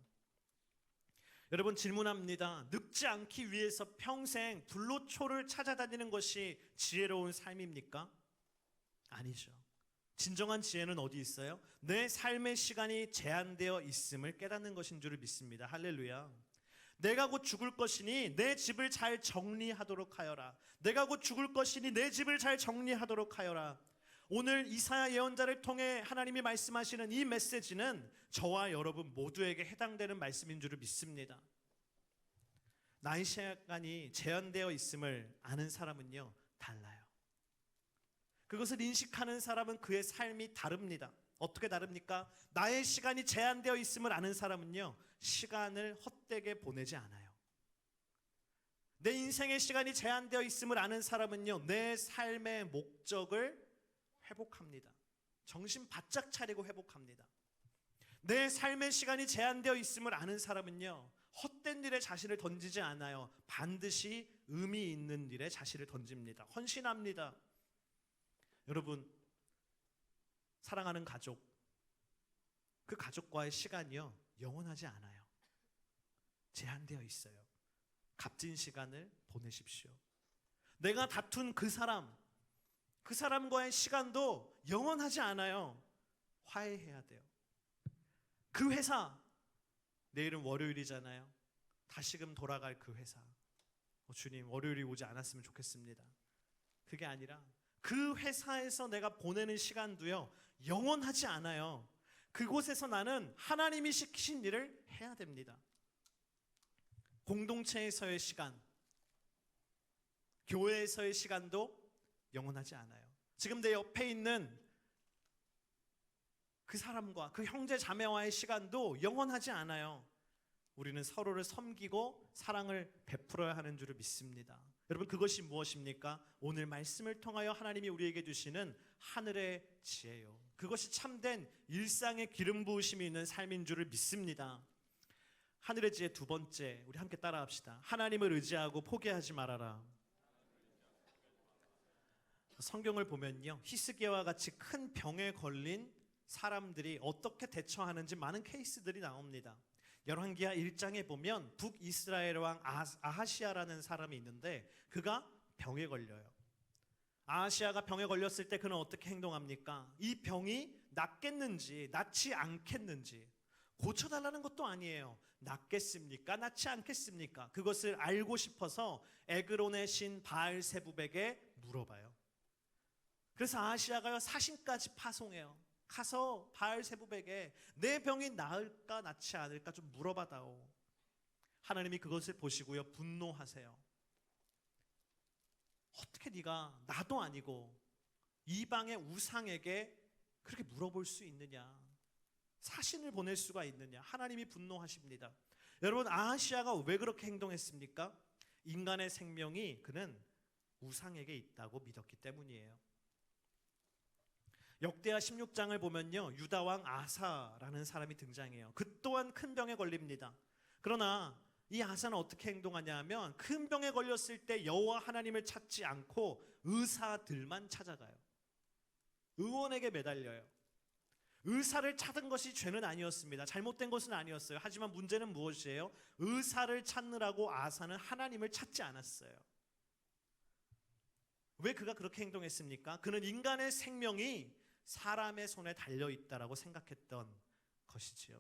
여러분, 질문합니다. 늙지 않기 위해서 평생 불로초를 찾아다니는 것이 지혜로운 삶입니까? 아니죠. 진정한 지혜는 어디 있어요? 내 삶의 시간이 제한되어 있음을 깨닫는 것인 줄을 믿습니다. 할렐루야. 내가 곧 죽을 것이니 내 집을 잘 정리하도록 하여라. 내가 곧 죽을 것이니 내 집을 잘 정리하도록 하여라. 오늘 이사야 예언자를 통해 하나님이 말씀하시는 이 메시지는 저와 여러분 모두에게 해당되는 말씀인 줄을 믿습니다. 나의 시간이 제한되어 있음을 아는 사람은요, 달라요. 그것을 인식하는 사람은 그의 삶이 다릅니다. 어떻게 다릅니까? 나의 시간이 제한되어 있음을 아는 사람은요, 시간을 헛되게 보내지 않아요. 내 인생의 시간이 제한되어 있음을 아는 사람은요, 내 삶의 목적을 회복합니다. 정신 바짝 차리고 회복합니다. 내 삶의 시간이 제한되어 있음을 아는 사람은요, 헛된 일에 자신을 던지지 않아요. 반드시 의미 있는 일에 자신을 던집니다. 헌신합니다. 여러분, 사랑하는 가족, 그 가족과의 시간이요, 영원하지 않아요. 제한되어 있어요. 값진 시간을 보내십시오. 내가 다툰 그 사람과의 시간도 영원하지 않아요. 화해해야 돼요. 그 회사, 내일은 월요일이잖아요. 다시금 돌아갈 그 회사, 주님, 월요일이 오지 않았으면 좋겠습니다. 그게 아니라 그 회사에서 내가 보내는 시간도요, 영원하지 않아요. 그곳에서 나는 하나님이 시키신 일을 해야 됩니다. 공동체에서의 시간, 교회에서의 시간도 영원하지 않아요. 지금 내 옆에 있는 그 사람과 그 형제 자매와의 시간도 영원하지 않아요. 우리는 서로를 섬기고 사랑을 베풀어야 하는 줄을 믿습니다. 여러분, 그것이 무엇입니까? 오늘 말씀을 통하여 하나님이 우리에게 주시는 하늘의 지혜요. 그것이 참된 일상의 기름 부으심이 있는 삶인 줄을 믿습니다. 하늘의 지혜 두 번째, 우리 함께 따라합시다. 하나님을 의지하고 포기하지 말아라. 성경을 보면요, 히스기야와 같이 큰 병에 걸린 사람들이 어떻게 대처하는지 많은 케이스들이 나옵니다. 열왕기하 1장에 보면 북이스라엘 왕 아하시아라는 사람이 있는데 그가 병에 걸려요. 아하시아가 병에 걸렸을 때 그는 어떻게 행동합니까? 이 병이 낫겠는지 낫지 않겠는지 고쳐달라는 것도 아니에요. 낫겠습니까? 낫지 않겠습니까? 그것을 알고 싶어서 에그론의 신 바알세붑에게 물어봐요. 그래서 아하시아가요, 사신까지 파송해요. 가서 바알세붑에게 내 병이 나을까 낫지 않을까 좀 물어봐다오. 하나님이 그것을 보시고요, 분노하세요. 어떻게 네가 나도 아니고 이방의 우상에게 그렇게 물어볼 수 있느냐, 사신을 보낼 수가 있느냐. 하나님이 분노하십니다. 여러분, 아하시아가 왜 그렇게 행동했습니까? 인간의 생명이 그는 우상에게 있다고 믿었기 때문이에요. 역대하 16장을 보면요, 유다왕 아사라는 사람이 등장해요. 그 또한 큰 병에 걸립니다. 그러나 이 아사는 어떻게 행동하냐 하면 큰 병에 걸렸을 때 여호와 하나님을 찾지 않고 의사들만 찾아가요. 의원에게 매달려요. 의사를 찾은 것이 죄는 아니었습니다. 잘못된 것은 아니었어요. 하지만 문제는 무엇이에요? 의사를 찾느라고 아사는 하나님을 찾지 않았어요. 왜 그가 그렇게 행동했습니까? 그는 인간의 생명이 사람의 손에 달려있다라고 생각했던 것이지요.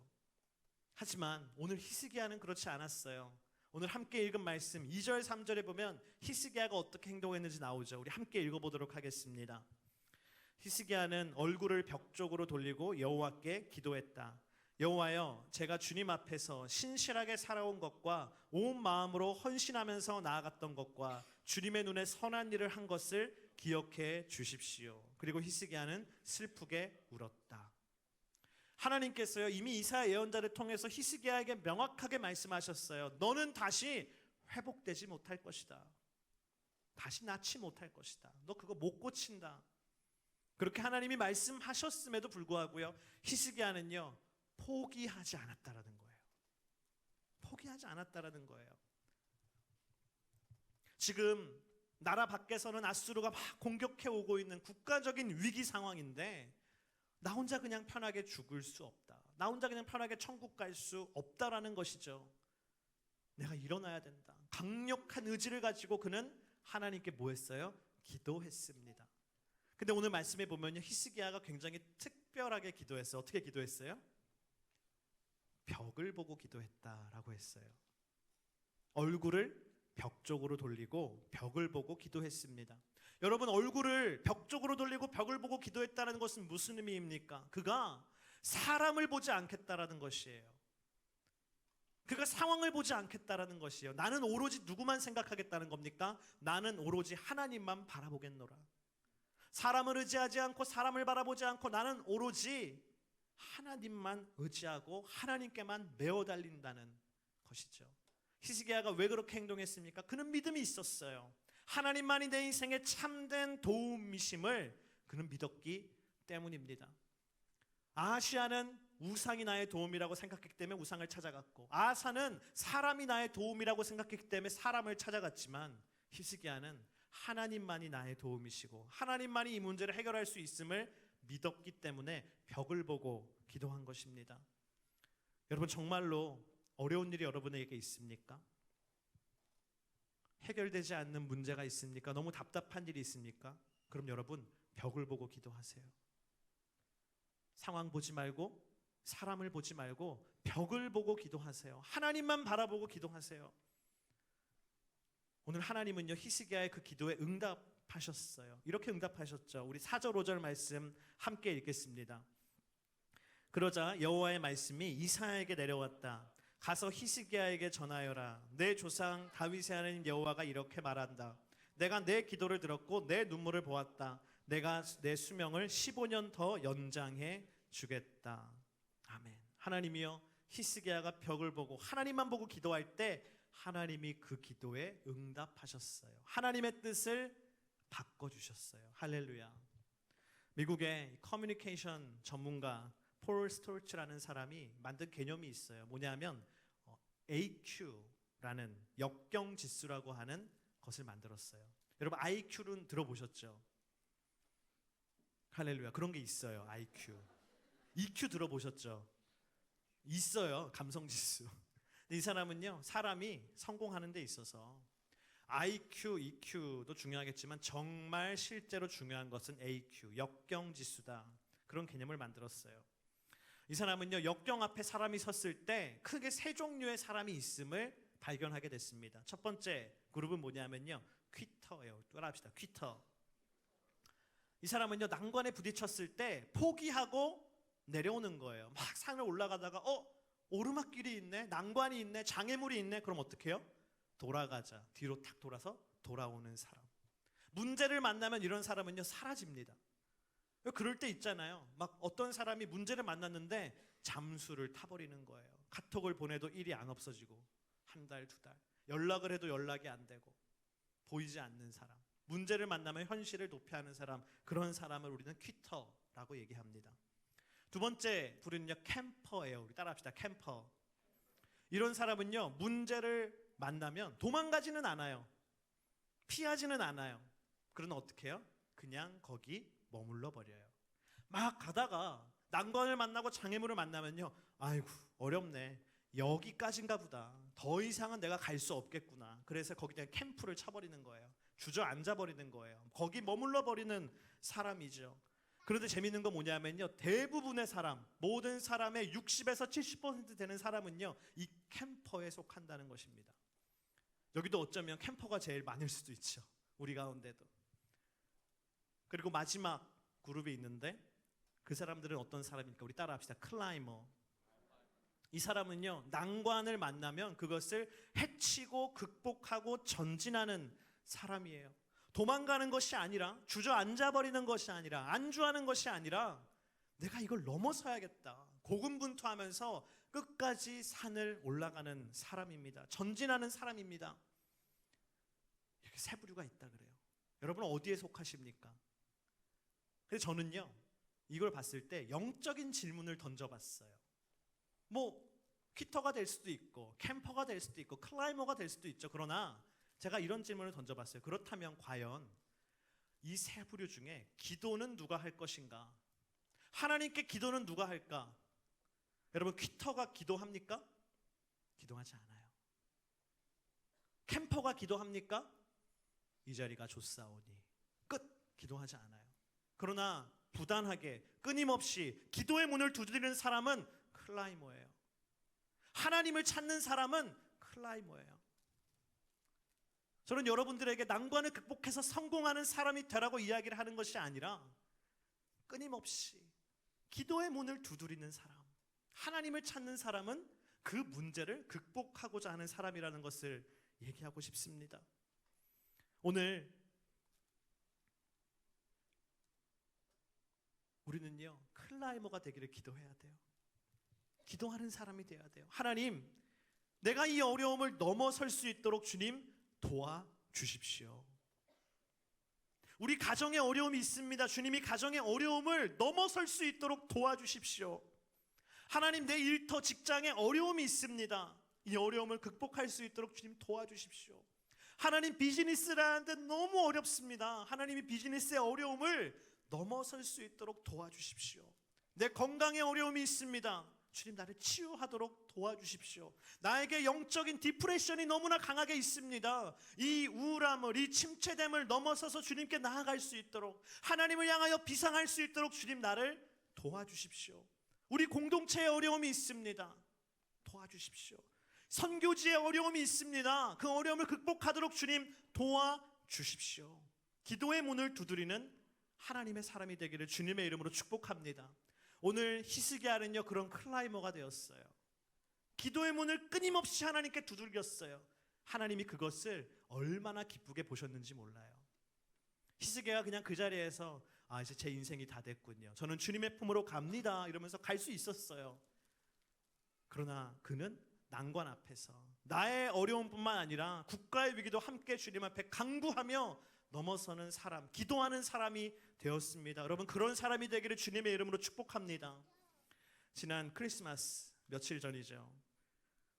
하지만 오늘 히스기야는 그렇지 않았어요. 오늘 함께 읽은 말씀 2절 3절에 보면 히스기야가 어떻게 행동했는지 나오죠. 우리 함께 읽어보도록 하겠습니다. 히스기야는 얼굴을 벽 쪽으로 돌리고 여호와께 기도했다. 여호와여, 제가 주님 앞에서 신실하게 살아온 것과 온 마음으로 헌신하면서 나아갔던 것과 주님의 눈에 선한 일을 한 것을 기억해 주십시오. 그리고 히스기야는 슬프게 울었다. 하나님께서요 이미 이사야 예언자를 통해서 히스기야에게 명확하게 말씀하셨어요. 너는 다시 회복되지 못할 것이다. 다시 낫지 못할 것이다. 너 그거 못 고친다. 그렇게 하나님이 말씀하셨음에도 불구하고요 히스기야는요 포기하지 않았다라는 거예요. 포기하지 않았다라는 거예요. 지금 나라 밖에서는 아수르가 막 공격해 오고 있는 국가적인 위기 상황인데 나 혼자 그냥 편하게 죽을 수 없다. 나 혼자 그냥 편하게 천국 갈 수 없다라는 것이죠. 내가 일어나야 된다. 강력한 의지를 가지고 그는 하나님께 뭐 했어요? 기도했습니다. 근데 오늘 말씀에 보면요 히스기야가 굉장히 특별하게 기도했어요. 어떻게 기도했어요? 벽을 보고 기도했다라고 했어요. 얼굴을 벽 쪽으로 돌리고 벽을 보고 기도했습니다. 여러분 얼굴을 벽 쪽으로 돌리고 벽을 보고 기도했다는 것은 무슨 의미입니까? 그가 사람을 보지 않겠다라는 것이에요. 그가 상황을 보지 않겠다라는 것이에요. 나는 오로지 누구만 생각하겠다는 겁니까? 나는 오로지 하나님만 바라보겠노라. 사람을 의지하지 않고 사람을 바라보지 않고 나는 오로지 하나님만 의지하고 하나님께만 매어 달린다는 것이죠. 히스기야가 왜 그렇게 행동했습니까? 그는 믿음이 있었어요. 하나님만이 내 인생의 참된 도움이심을 그는 믿었기 때문입니다. 아하시야는 우상이 나의 도움이라고 생각했기 때문에 우상을 찾아갔고 아사는 사람이 나의 도움이라고 생각했기 때문에 사람을 찾아갔지만 히스기야는 하나님만이 나의 도움이시고 하나님만이 이 문제를 해결할 수 있음을 믿었기 때문에 벽을 보고 기도한 것입니다. 여러분 정말로 어려운 일이 여러분에게 있습니까? 해결되지 않는 문제가 있습니까? 너무 답답한 일이 있습니까? 그럼 여러분 벽을 보고 기도하세요. 상황 보지 말고 사람을 보지 말고 벽을 보고 기도하세요. 하나님만 바라보고 기도하세요. 오늘 하나님은요 히스기야의 그 기도에 응답하셨어요. 이렇게 응답하셨죠. 우리 4절 5절 말씀 함께 읽겠습니다. 그러자 여호와의 말씀이 이사야에게 내려왔다. 가서 히스기야에게 전하여라. 내 조상 다윗의 하나님 여호와가 이렇게 말한다. 내가 내 기도를 들었고 내 눈물을 보았다. 내가 내 수명을 15년 더 연장해 주겠다. 아멘. 하나님이여 히스기야가 벽을 보고 하나님만 보고 기도할 때 하나님이 그 기도에 응답하셨어요. 하나님의 뜻을 바꿔주셨어요. 할렐루야. 미국의 커뮤니케이션 전문가 폴 스톨츠라는 사람이 만든 개념이 있어요. 뭐냐면 AQ라는 역경 지수라고 하는 것을 만들었어요. 여러분 IQ는 들어보셨죠? 할렐루야. 그런 게 있어요. IQ. EQ 들어보셨죠? 있어요. 감성 지수. 이 사람은요 사람이 성공하는 데 있어서 IQ, EQ도 중요하겠지만 정말 실제로 중요한 것은 AQ, 역경지수다. 그런 개념을 만들었어요. 이 사람은요 역경 앞에 사람이 섰을 때 크게 세 종류의 사람이 있음을 발견하게 됐습니다. 첫 번째 그룹은 뭐냐면요 퀴터예요. 따라합시다. 퀴터. 이 사람은요 난관에 부딪혔을 때 포기하고 내려오는 거예요. 막 산을 올라가다가 오르막길이 있네, 난관이 있네, 장애물이 있네. 그럼 어떻게 해요? 돌아가자. 뒤로 탁 돌아서 돌아오는 사람. 문제를 만나면 이런 사람은요 사라집니다. 그럴 때 있잖아요. 막 어떤 사람이 문제를 만났는데 잠수를 타버리는 거예요. 카톡을 보내도 일이 안 없어지고 한 달, 두 달. 연락을 해도 연락이 안 되고 보이지 않는 사람. 문제를 만나면 현실을 도피하는 사람. 그런 사람을 우리는 퀴터라고 얘기합니다. 두 번째 부류는요 캠퍼예요. 우리 따라합시다. 캠퍼. 이런 사람은요 문제를 만나면 도망가지는 않아요. 피하지는 않아요. 그러나 어떻게 해요? 그냥 거기 머물러 버려요. 막 가다가 난관을 만나고 장애물을 만나면요 아이고 어렵네. 여기까지인가 보다. 더 이상은 내가 갈 수 없겠구나. 그래서 거기 그냥 캠프를 쳐버리는 거예요. 주저앉아 버리는 거예요. 거기 머물러 버리는 사람이죠. 그런데 재밌는 건 뭐냐면요 대부분의 사람, 모든 사람의 60에서 70% 되는 사람은요 이 캠퍼에 속한다는 것입니다. 여기도 어쩌면 캠퍼가 제일 많을 수도 있죠. 우리 가운데도. 그리고 마지막 그룹이 있는데 그 사람들은 어떤 사람입니까? 우리 따라합시다. 클라이머. 이 사람은요 난관을 만나면 그것을 해치고 극복하고 전진하는 사람이에요. 도망가는 것이 아니라 주저앉아 버리는 것이 아니라 안주하는 것이 아니라 내가 이걸 넘어서야겠다. 고군분투하면서 끝까지 산을 올라가는 사람입니다. 전진하는 사람입니다. 이렇게 세 부류가 있다 그래요. 여러분은 어디에 속하십니까? 근데 저는요, 이걸 봤을 때 영적인 질문을 던져봤어요. 뭐 퀴터가 될 수도 있고 캠퍼가 될 수도 있고 클라이머가 될 수도 있죠. 그러나 제가 이런 질문을 던져봤어요. 그렇다면 과연 이 세 부류 중에 기도는 누가 할 것인가? 하나님께 기도는 누가 할까? 여러분, 퀴터가 기도합니까? 기도하지 않아요. 캠퍼가 기도합니까? 이 자리가 좋사오니 끝. 기도하지 않아요. 그러나 부단하게 끊임없이 기도의 문을 두드리는 사람은 클라이머예요. 하나님을 찾는 사람은 클라이머예요. 저는 여러분들에게 난관을 극복해서 성공하는 사람이 되라고 이야기를 하는 것이 아니라 끊임없이 기도의 문을 두드리는 사람, 하나님을 찾는 사람은 그 문제를 극복하고자 하는 사람이라는 것을 얘기하고 싶습니다. 오늘 우리는요, 클라이머가 되기를 기도해야 돼요. 기도하는 사람이 되어야 돼요. 하나님, 내가 이 어려움을 넘어설 수 있도록 주님 도와주십시오. 우리 가정에 어려움이 있습니다. 주님이 가정의 어려움을 넘어설 수 있도록 도와주십시오. 하나님, 내 일터 직장에 어려움이 있습니다. 이 어려움을 극복할 수 있도록 주님 도와주십시오. 하나님, 비즈니스를 하는데 너무 어렵습니다. 하나님이 비즈니스의 어려움을 넘어설 수 있도록 도와주십시오. 내 건강에 어려움이 있습니다. 주님, 나를 치유하도록 도와주십시오. 나에게 영적인 디프레션이 너무나 강하게 있습니다. 이 우울함을, 이 침체됨을 넘어서서 주님께 나아갈 수 있도록, 하나님을 향하여 비상할 수 있도록 주님, 나를 도와주십시오. 우리 공동체에 어려움이 있습니다. 도와주십시오. 선교지에 어려움이 있습니다. 그 어려움을 극복하도록 주님 도와주십시오. 기도의 문을 두드리는 하나님의 사람이 되기를 주님의 이름으로 축복합니다. 오늘 히스기야는요, 그런 클라이머가 되었어요. 기도의 문을 끊임없이 하나님께 두들겼어요. 하나님이 그것을 얼마나 기쁘게 보셨는지 몰라요. 히스기야가 그냥 그 자리에서 이제 제 인생이 다 됐군요, 저는 주님의 품으로 갑니다, 이러면서 갈 수 있었어요. 그러나 그는 난관 앞에서 나의 어려움뿐만 아니라 국가의 위기도 함께 주님 앞에 간구하며 넘어서는 사람, 기도하는 사람이 되었습니다. 여러분, 그런 사람이 되기를 주님의 이름으로 축복합니다. 지난 크리스마스 며칠 전이죠.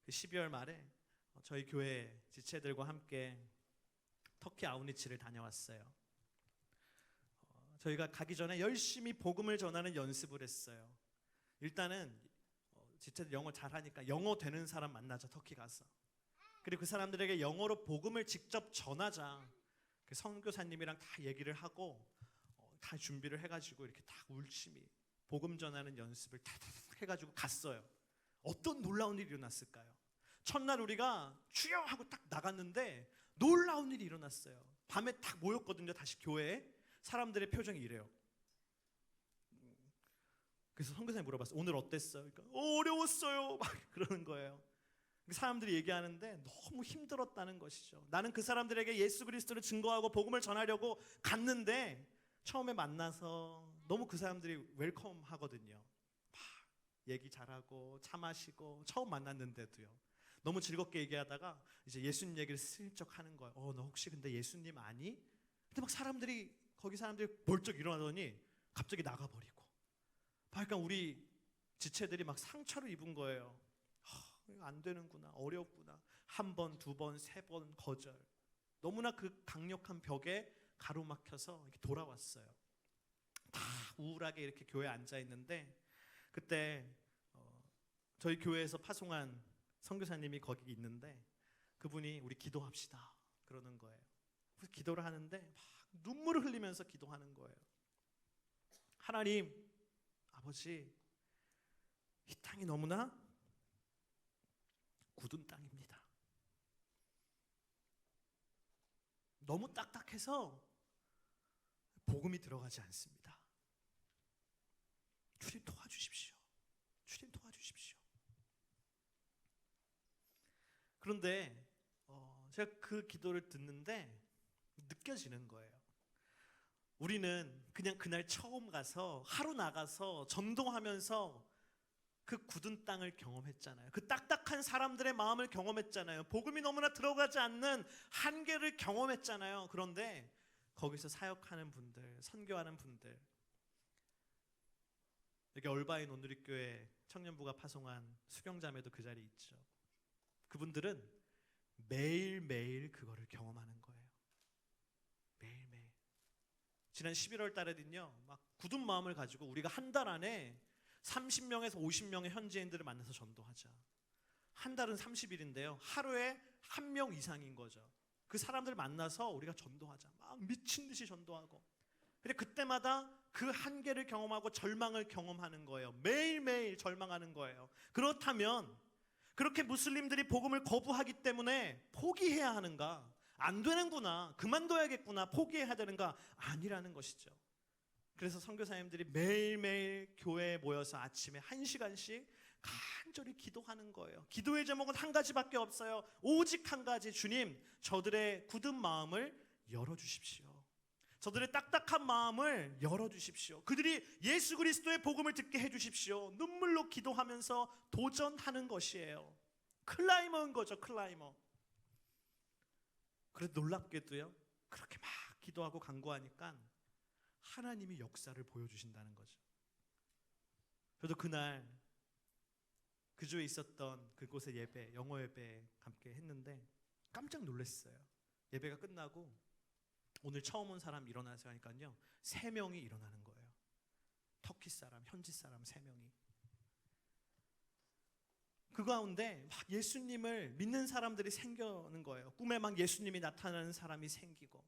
12월 말에 저희 교회 지체들과 함께 터키 아우니치를 다녀왔어요. 저희가 가기 전에 열심히 복음을 전하는 연습을 했어요. 일단은 지체들 영어 잘하니까 영어 되는 사람 만나자, 터키 가서. 그리고 그 사람들에게 영어로 복음을 직접 전하자. 그 선교사님이랑 다 얘기를 하고 다 준비를 해가지고 이렇게 다 울심이 복음 전하는 연습을 다 해가지고 갔어요. 어떤 놀라운 일이 일어났을까요? 첫날 우리가 주여 하고 딱 나갔는데 놀라운 일이 일어났어요. 밤에 딱 모였거든요. 다시 교회에. 사람들의 표정이 이래요. 그래서 선교사님 물어봤어요. 오늘 어땠어요? 그러니까 어려웠어요, 막 그러는 거예요. 사람들이 얘기하는데 너무 힘들었다는 것이죠. 나는 그 사람들에게 예수 그리스도를 증거하고 복음을 전하려고 갔는데 처음에 만나서 너무 그 사람들이 웰컴 하거든요. 막 얘기 잘하고 차 마시고 처음 만났는데도요. 너무 즐겁게 얘기하다가 이제 예수님 얘기를 슬쩍 하는 거예요. 너 혹시 근데 예수님 아니? 근데 막 거기 사람들이 벌쩍 일어나더니 갑자기 나가버리고. 그러니까 우리 지체들이 막 상처를 입은 거예요. 안 되는구나, 어렵구나. 한 번, 두 번, 세 번 거절. 너무나 그 강력한 벽에 가로막혀서 이렇게 돌아왔어요. 다 우울하게 이렇게 교회에 앉아 있는데 그때 저희 교회에서 파송한 선교사님이 거기 있는데 그분이 우리 기도합시다 그러는 거예요. 그래서 기도를 하는데 막 눈물을 흘리면서 기도하는 거예요. 하나님, 아버지, 이 땅이 너무나 굳은 땅입니다. 너무 딱딱해서 복음이 들어가지 않습니다. 주님 도와주십시오. 주님 도와주십시오. 그런데 제가 그 기도를 듣는데 느껴지는 거예요. 우리는 그냥 그날 처음 가서 하루 나가서 전도하면서 그 굳은 땅을 경험했잖아요. 그 딱딱한 사람들의 마음을 경험했잖아요. 복음이 너무나 들어가지 않는 한계를 경험했잖아요. 그런데 거기서 사역하는 분들, 선교하는 분들, 여기 얼바인 온누리교회 청년부가 파송한 수경자매도 그 자리에 있죠. 그분들은 매일매일 그거를 경험하는 거예요. 매일매일. 지난 11월 달에는요, 막 굳은 마음을 가지고 우리가 한 달 안에 30명에서 50명의 현지인들을 만나서 전도하자. 한 달은 30일인데요. 하루에 1명 이상인 거죠. 그 사람들 만나서 우리가 전도하자. 막 미친 듯이 전도하고. 근데 그때마다 그 한계를 경험하고 절망을 경험하는 거예요. 매일매일 절망하는 거예요. 그렇다면 그렇게 무슬림들이 복음을 거부하기 때문에 포기해야 하는가? 안 되는구나. 그만둬야겠구나. 포기해야 되는가? 아니라는 것이죠. 그래서 선교사님들이 매일매일 교회에 모여서 아침에 1시간씩 간절히 기도하는 거예요. 기도의 제목은 한 가지밖에 없어요. 오직 한 가지. 주님, 저들의 굳은 마음을 열어주십시오. 저들의 딱딱한 마음을 열어주십시오. 그들이 예수 그리스도의 복음을 듣게 해주십시오. 눈물로 기도하면서 도전하는 것이에요. 클라이머인 거죠. 클라이머. 그래도 놀랍게도요, 그렇게 막 기도하고 간구하니까 하나님이 역사를 보여주신다는 거죠. 저도 그날 그 주에 있었던 그곳의 예배, 영어 예배 함께 했는데 깜짝 놀랐어요. 예배가 끝나고 오늘 처음 온 사람 일어나서 하니까요, 3명이 일어나는 거예요. 터키 사람, 현지 사람 3명이. 그 가운데 막 예수님을 믿는 사람들이 생기는 거예요. 꿈에 막 예수님이 나타나는 사람이 생기고,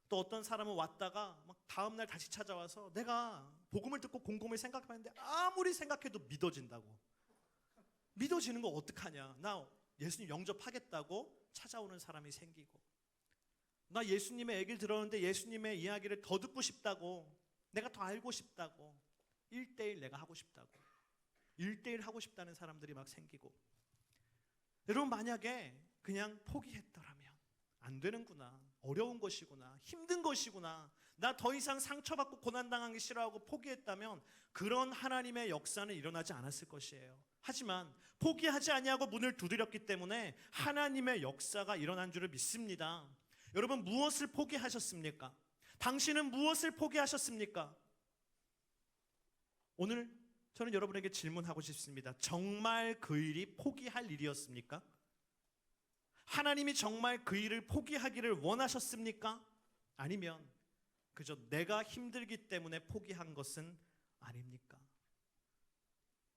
또 어떤 사람은 왔다가 막 다음날 다시 찾아와서 내가 복음을 듣고 곰곰이 생각하는데 아무리 생각해도 믿어진다고. 믿어지는 거 어떡하냐. 나 예수님 영접하겠다고 찾아오는 사람이 생기고, 나 예수님의 얘기를 들었는데 예수님의 이야기를 더 듣고 싶다고, 내가 더 알고 싶다고, 1대1 내가 하고 싶다고, 1대1 하고 싶다는 사람들이 막 생기고. 여러분, 만약에 그냥 포기했더라면 안 되는구나, 어려운 것이구나, 힘든 것이구나, 나 더 이상 상처받고 고난당하기 싫어하고 포기했다면 그런 하나님의 역사는 일어나지 않았을 것이에요. 하지만 포기하지 아니하고 문을 두드렸기 때문에 하나님의 역사가 일어난 줄을 믿습니다. 여러분, 무엇을 포기하셨습니까? 당신은 무엇을 포기하셨습니까? 오늘 저는 여러분에게 질문하고 싶습니다. 정말 그 일이 포기할 일이었습니까? 하나님이 정말 그 일을 포기하기를 원하셨습니까? 아니면 그저 내가 힘들기 때문에 포기한 것은 아닙니까?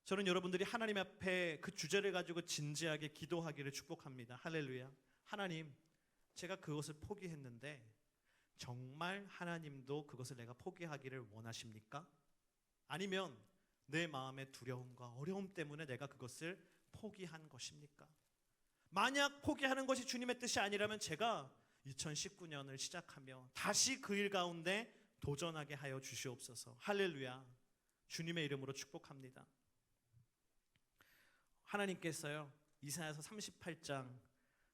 저는 여러분들이 하나님 앞에 그 주제를 가지고 진지하게 기도하기를 축복합니다. 할렐루야. 하나님, 제가 그것을 포기했는데 정말 하나님도 그것을 내가 포기하기를 원하십니까? 아니면 내 마음의 두려움과 어려움 때문에 내가 그것을 포기한 것입니까? 만약 포기하는 것이 주님의 뜻이 아니라면 제가 2019년을 시작하며 다시 그 일 가운데 도전하게 하여 주시옵소서. 할렐루야. 주님의 이름으로 축복합니다. 하나님께서요, 이사야서 38장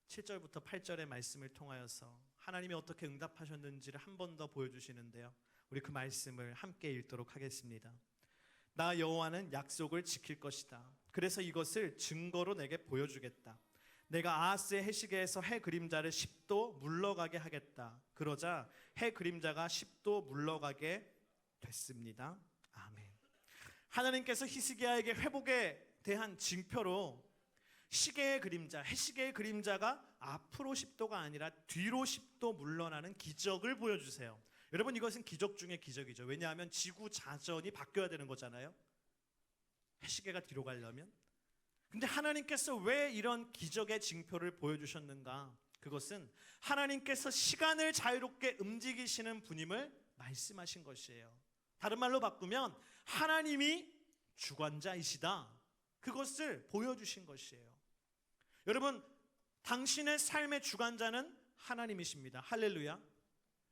7절부터 8절의 말씀을 통하여서 하나님이 어떻게 응답하셨는지를 한 번 더 보여주시는데요, 우리 그 말씀을 함께 읽도록 하겠습니다. 나 여호와는 약속을 지킬 것이다. 그래서 이것을 증거로 내게 보여주겠다. 내가 아하스의 해시계에서 해 그림자를 10도 물러가게 하겠다. 그러자 해 그림자가 10도 물러가게 됐습니다. 아멘. 하나님께서 히스기야에게 회복에 대한 징표로 시계의 그림자, 해시계의 그림자가 앞으로 10도가 아니라 뒤로 10도 물러나는 기적을 보여주세요. 여러분, 이것은 기적 중에 기적이죠. 왜냐하면 지구 자전이 바뀌어야 되는 거잖아요. 해시계가 뒤로 가려면. 근데 하나님께서 왜 이런 기적의 징표를 보여주셨는가? 그것은 하나님께서 시간을 자유롭게 움직이시는 분임을 말씀하신 것이에요. 다른 말로 바꾸면 하나님이 주관자이시다, 그것을 보여주신 것이에요. 여러분, 당신의 삶의 주관자는 하나님이십니다. 할렐루야.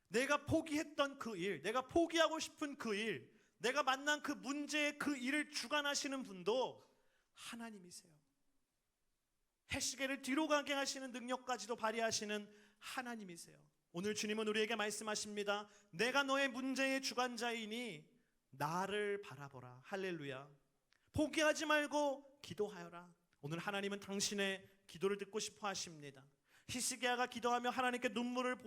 내가 포기했던 그 일, 내가 포기하고 싶은 그 일, 내가 만난 그 문제의 그 일을 주관하시는 분도 하나님이세요. 해시계를 뒤로 가게 하시는 능력까지도 발휘하시는 하나님이세요. 오늘 주님은 우리에게 말씀하십니다. 내가 너의 문제의 주관자이니 나를 바라보라. 할렐루야. 포기하지 말고 기도하여라. 오늘 하나님은 당신의 기도를 듣고 싶어 하십니다. 히스기야가 기도하며 하나님께 눈물을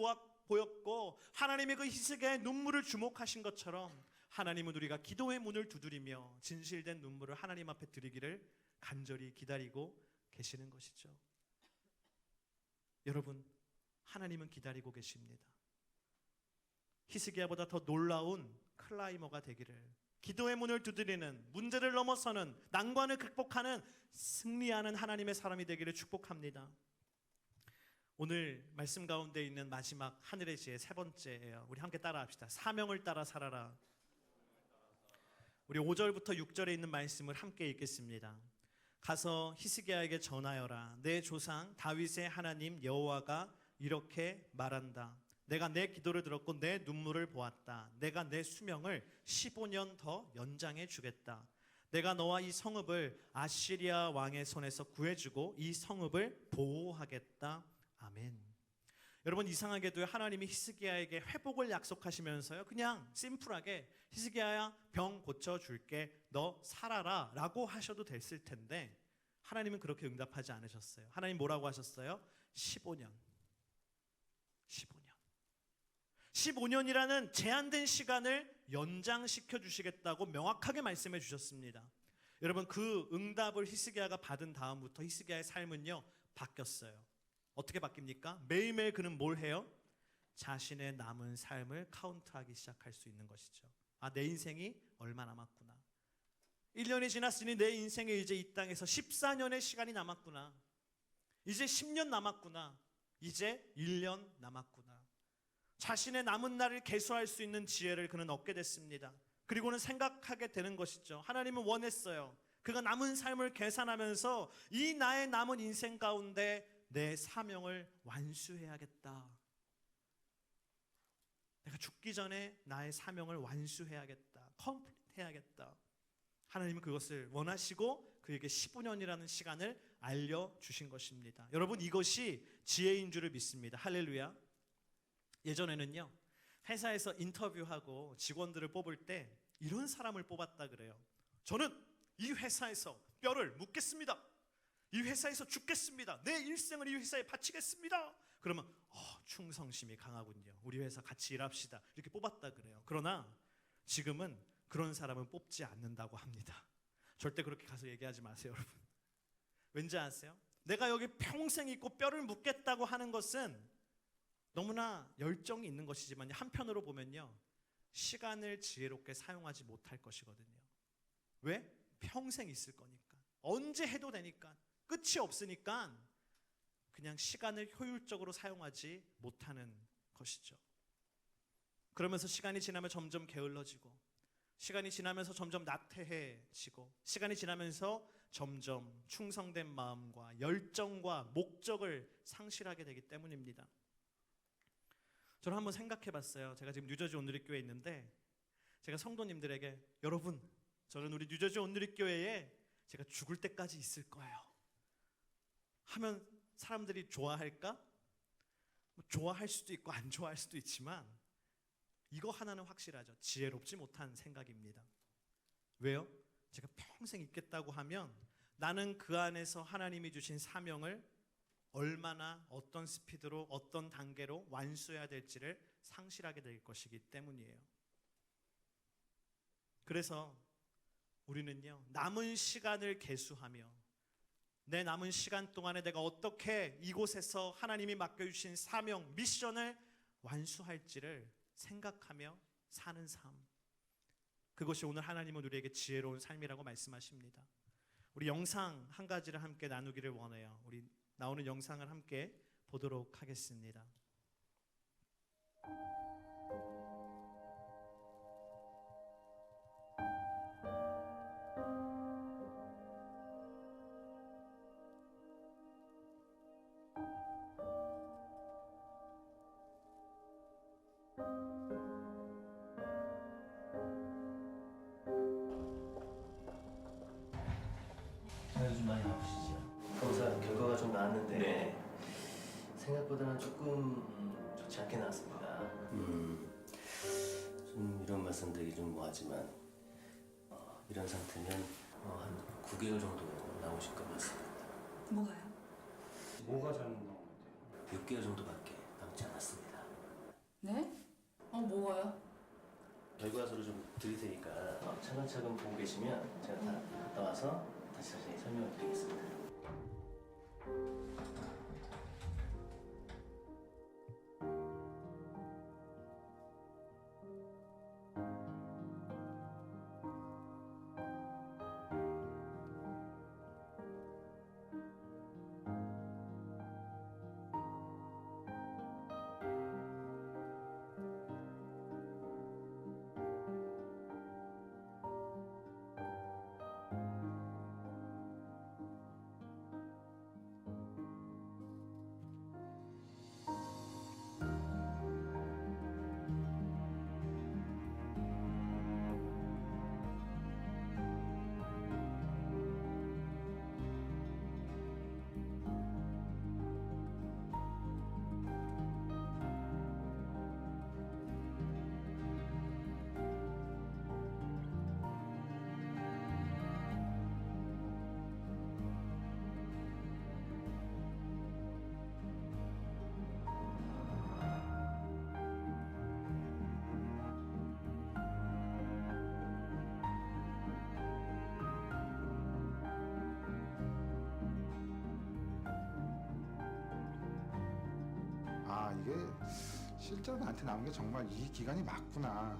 보였고 하나님의 그 히스기야의 눈물을 주목하신 것처럼 하나님은 우리가 기도의 문을 두드리며 진실된 눈물을 하나님 앞에 드리기를 간절히 기다리고 계시는 것이죠. 여러분, 하나님은 기다리고 계십니다. 히스기야보다 더 놀라운 클라이머가 되기를, 기도의 문을 두드리는, 문제를 넘어서는, 난관을 극복하는, 승리하는 하나님의 사람이 되기를 축복합니다. 오늘 말씀 가운데 있는 마지막 하늘의 지혜 세 번째예요. 우리 함께 따라합시다. 사명을 따라 살아라. 우리 5절부터 6절에 있는 말씀을 함께 읽겠습니다. 가서 히스기야에게 전하여라. 내 조상 다윗의 하나님 여호와가 이렇게 말한다. 내가 내 기도를 들었고 내 눈물을 보았다. 내가 내 수명을 15년 더 연장해 주겠다. 내가 너와 이 성읍을 아시리아 왕의 손에서 구해주고 이 성읍을 보호하겠다. 아멘. 여러분, 이상하게도 하나님이 히스기야에게 회복을 약속하시면서요, 그냥 심플하게 히스기야야 병 고쳐줄게, 너 살아라 라고 하셔도 됐을 텐데 하나님은 그렇게 응답하지 않으셨어요. 하나님 뭐라고 하셨어요? 15년 15년이라는 제한된 시간을 연장시켜 주시겠다고 명확하게 말씀해 주셨습니다. 여러분, 그 응답을 히스기야가 받은 다음부터 히스기야의 삶은요 바뀌었어요. 어떻게 바뀝니까? 매일매일 그는 뭘 해요? 자신의 남은 삶을 카운트하기 시작할 수 있는 것이죠. 아, 내 인생이 얼마 남았구나. 1년이 지났으니 내 인생에 이제 이 땅에서 14년의 시간이 남았구나. 이제 10년 남았구나. 이제 1년 남았구나. 자신의 남은 날을 계수할 수 있는 지혜를 그는 얻게 됐습니다. 그리고는 생각하게 되는 것이죠. 하나님은 원했어요. 그가 남은 삶을 계산하면서 이 나의 남은 인생 가운데 내 사명을 완수해야겠다. 내가 죽기 전에 나의 사명을 완수해야겠다. 컴플리트 해야겠다. 하나님은 그것을 원하시고 그에게 15년이라는 시간을 알려주신 것입니다. 여러분, 이것이 지혜인 줄을 믿습니다. 할렐루야. 예전에는요, 회사에서 인터뷰하고 직원들을 뽑을 때 이런 사람을 뽑았다 그래요. 저는 이 회사에서 뼈를 묻겠습니다. 이 회사에서 죽겠습니다. 내 일생을 이 회사에 바치겠습니다. 그러면 충성심이 강하군요. 우리 회사 같이 일합시다. 이렇게 뽑았다 그래요. 그러나 지금은 그런 사람은 뽑지 않는다고 합니다. 절대 그렇게 가서 얘기하지 마세요, 여러분. 왠지 아세요? 내가 여기 평생 있고 뼈를 묻겠다고 하는 것은 너무나 열정이 있는 것이지만 한편으로 보면요, 시간을 지혜롭게 사용하지 못할 것이거든요. 왜? 평생 있을 거니까. 언제 해도 되니까. 끝이 없으니까 그냥 시간을 효율적으로 사용하지 못하는 것이죠. 그러면서 시간이 지나면 점점 게을러지고, 시간이 지나면서 점점 나태해지고, 시간이 지나면서 점점 충성된 마음과 열정과 목적을 상실하게 되기 때문입니다. 저는 한번 생각해 봤어요. 제가 지금 뉴저지 온누리교회에 있는데 제가 성도님들에게, 여러분, 저는 우리 뉴저지 온누리교회에 제가 죽을 때까지 있을 거예요 하면 사람들이 좋아할까? 좋아할 수도 있고 안 좋아할 수도 있지만 이거 하나는 확실하죠. 지혜롭지 못한 생각입니다. 왜요? 제가 평생 있겠다고 하면 나는 그 안에서 하나님이 주신 사명을 얼마나 어떤 스피드로 어떤 단계로 완수해야 될지를 상실하게 될 것이기 때문이에요. 그래서 우리는요, 남은 시간을 계수하며 내 남은 시간 동안에 내가 어떻게 이곳에서 하나님이 맡겨주신 사명, 미션을 완수할지를 생각하며 사는 삶, 그것이 오늘 하나님은 우리에게 지혜로운 삶이라고 말씀하십니다. 우리 영상 한 가지를 함께 나누기를 원해요. 우리 나오는 영상을 함께 보도록 하겠습니다. 요즘 많이 아프시죠? 검사 결과가 좀 나왔는데 생각보다는 조금 좋지 않게 나왔습니다. 좀 이런 말씀드리기 좀 뭐하지만 이런 상태면 한 9개월 정도 나오실 것 같습니다. 뭐가요? 뭐가 잘못 나온 건데요? 6개월 정도밖에 남지 않았습니다. 네? 뭐가요? 결과서를 좀 드릴 테니까 차근차근 보고 계시면 제가 다 갔다 와서 다시 자세히 설명을 드리겠습니다. 이게 실제로 나한테 남은 게 정말 이 기간이 맞구나.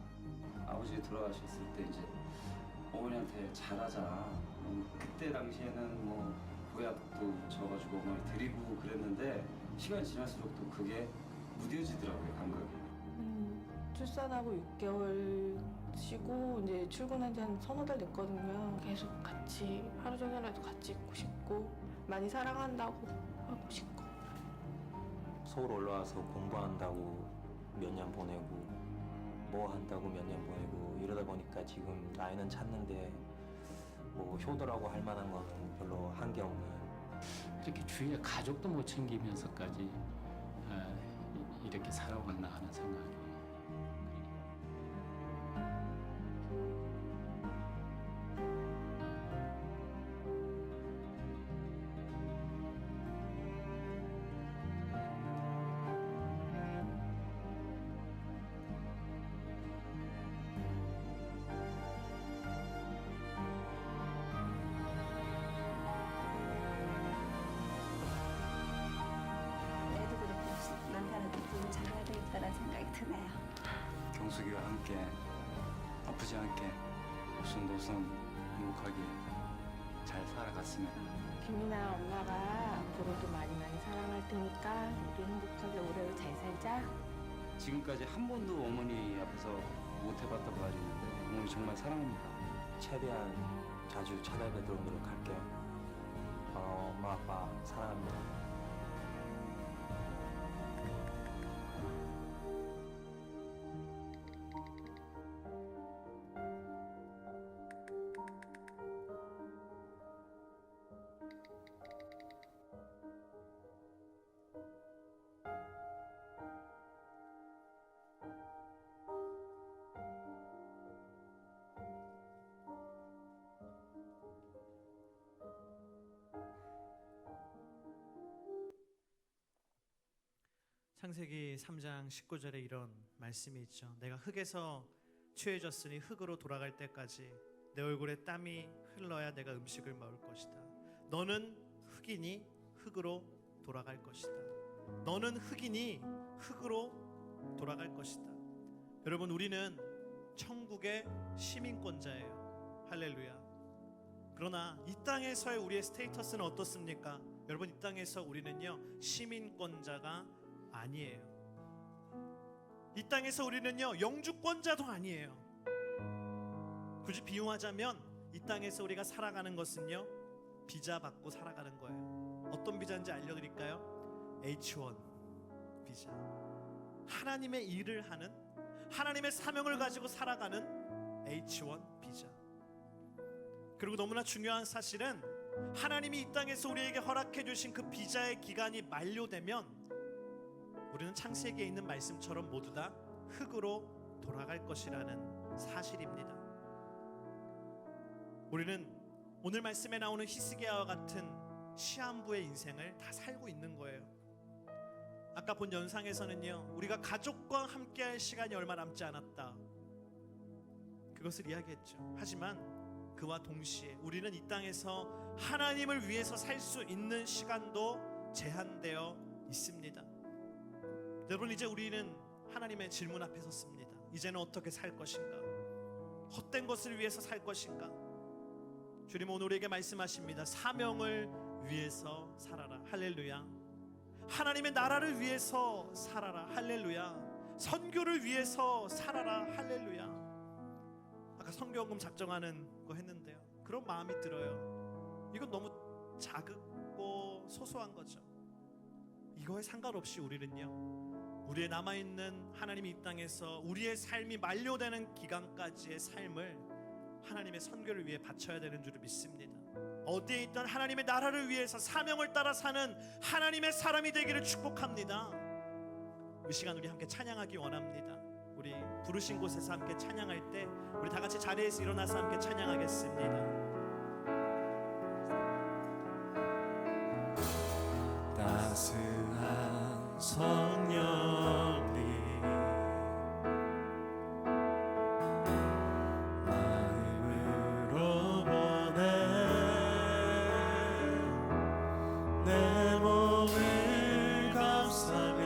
아버지 돌아가셨을 때 이제 어머니한테 잘하자. 그때 당시에는 뭐 보약도 줘가지고 어머니 드리고 그랬는데 시간이 지날수록 또 그게 무뎌지더라고요, 감각이. 출산하고 6개월 쉬고 이제 출근한 지 한 서너 달 됐거든요. 계속 같이 하루 종일라도 같이 있고 싶고 많이 사랑한다고 하고 싶고. 서울 올라와서 공부한다고 몇 년 보내고 뭐 한다고 몇 년 보내고 이러다 보니까 지금 나이는 찼는데 뭐 효도라고 할 만한 거는 별로 한 게 없는. 이렇게 주위에 가족도 못 챙기면서까지 이렇게 살아왔나 하는 생각이. 드네요. 경숙이와 함께 아프지 않게 오손도손 행복하게 잘 살아갔으면. 김이나 엄마가 앞으로도 많이 사랑할 테니까 우리 행복하게 오래를 잘 살자. 지금까지 한 번도 어머니 앞에서 못 해봤다고 말이 있는데 어머니 정말 사랑합니다. 최대한 자주 찾아뵙도록 노력할게요. 엄마 아빠 사랑합니다. 창세기 3장 19절에 이런 말씀이 있죠. 내가 흙에서 취해졌으니 흙으로 돌아갈 때까지 내 얼굴에 땀이 흘러야 내가 음식을 먹을 것이다. 너는 흙이니 흙으로 돌아갈 것이다. 너는 흙이니 흙으로 돌아갈 것이다. 여러분, 우리는 천국의 시민권자예요. 할렐루야. 그러나 이 땅에서의 우리의 스테이터스는 어떻습니까? 여러분, 이 땅에서 우리는요 시민권자가 아니에요. 이 땅에서 우리는요 영주권자도 아니에요. 굳이 비유하자면 이 땅에서 우리가 살아가는 것은요 비자 받고 살아가는 거예요. 어떤 비자인지 알려드릴까요? H1 비자. 하나님의 일을 하는, 하나님의 사명을 가지고 살아가는 H1 비자. 그리고 너무나 중요한 사실은 하나님이 이 땅에서 우리에게 허락해 주신 그 비자의 기간이 만료되면 우리는 창세기에 있는 말씀처럼 모두 다 흙으로 돌아갈 것이라는 사실입니다. 우리는 오늘 말씀에 나오는 히스기야와 같은 시한부의 인생을 다 살고 있는 거예요. 아까 본 연상에서는요, 우리가 가족과 함께할 시간이 얼마 남지 않았다, 그것을 이야기했죠. 하지만 그와 동시에 우리는 이 땅에서 하나님을 위해서 살 수 있는 시간도 제한되어 있습니다. 여러분, 이제 우리는 하나님의 질문 앞에 섰습니다. 이제는 어떻게 살 것인가? 헛된 것을 위해서 살 것인가? 주님은 오늘 우리에게 말씀하십니다. 사명을 위해서 살아라. 할렐루야. 하나님의 나라를 위해서 살아라. 할렐루야. 선교를 위해서 살아라. 할렐루야. 아까 선교원금 작정하는 거 했는데요, 그런 마음이 들어요. 이건 너무 작고 소소한 거죠. 이거에 상관없이 우리는요, 우리의 남아있는 하나님이 이 땅에서 우리의 삶이 만료되는 기간까지의 삶을 하나님의 선교를 위해 바쳐야 되는 줄을 믿습니다. 어디에 있던 하나님의 나라를 위해서 사명을 따라 사는 하나님의 사람이 되기를 축복합니다. 이 시간 우리 함께 찬양하기 원합니다. 우리 부르신 곳에서 함께 찬양할 때 우리 다 같이 자리에서 일어나서 함께 찬양하겠습니다. 따스한 성령님 마음으로 보내 내 몸을 감싸며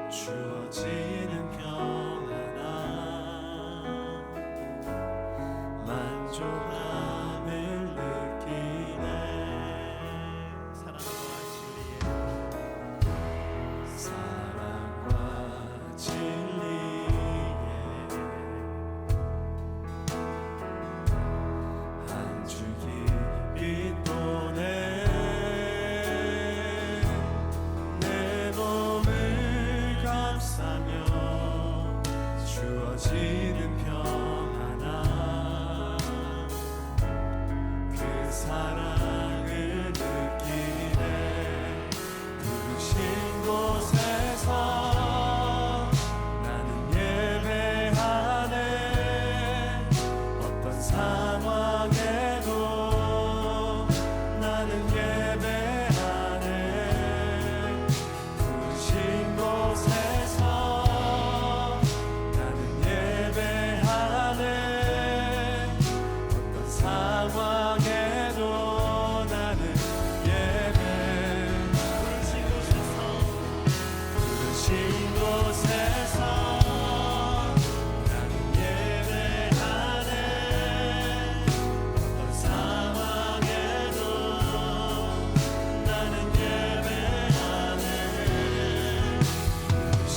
주어지는 평안함 만족함을 느끼네. 사랑과 진리에 한 줄기 빛 보내 내 몸을 감싸며 주어지는 평안함 그 사랑을 느끼네. 부르신 곳에서 나는 예배하네. 어떤 상황에도 나는 예배하네. 부르신 곳에서 나는 예배하네. 어떤 상황에도 나는 예배. 부르신 곳에서 나는 예배하네. 어떤 상황에도 나는 예배하네. 부르신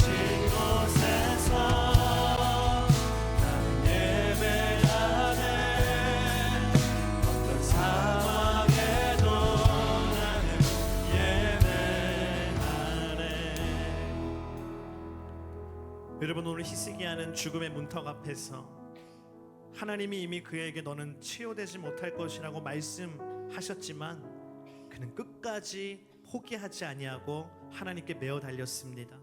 곳에서 나는 예배하네. 어떤 상황에도 나는 예배하네. 여러분, 오늘 히스기야는 죽음의 문턱 앞에서 하나님이 이미 그에게 너는 치유되지 못할 것이라고 말씀하셨지만 그는 끝까지 포기하지 아니하고 하나님께 매어 달렸습니다.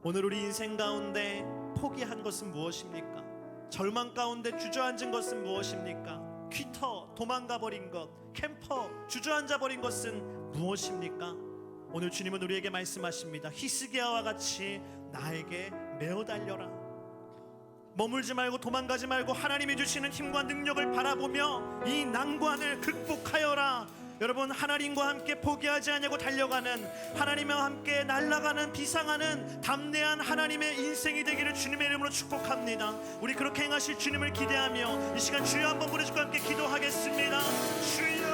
오늘 우리 인생 가운데 포기한 것은 무엇입니까? 절망 가운데 주저앉은 것은 무엇입니까? 퀴터 도망가 버린 것, 캠퍼 주저앉아 버린 것은 무엇입니까? 오늘 주님은 우리에게 말씀하십니다. 히스기야와 같이 나에게 매어 달려라. 머물지 말고 도망가지 말고 하나님이 주시는 힘과 능력을 바라보며 이 난관을 극복하여라. 여러분, 하나님과 함께 포기하지 않냐고 달려가는, 하나님과 함께 날아가는, 비상하는 담대한 하나님의 인생이 되기를 주님의 이름으로 축복합니다. 우리 그렇게 행하실 주님을 기대하며 이 시간 주여 한번 부르시고 함께 기도하겠습니다. 주여,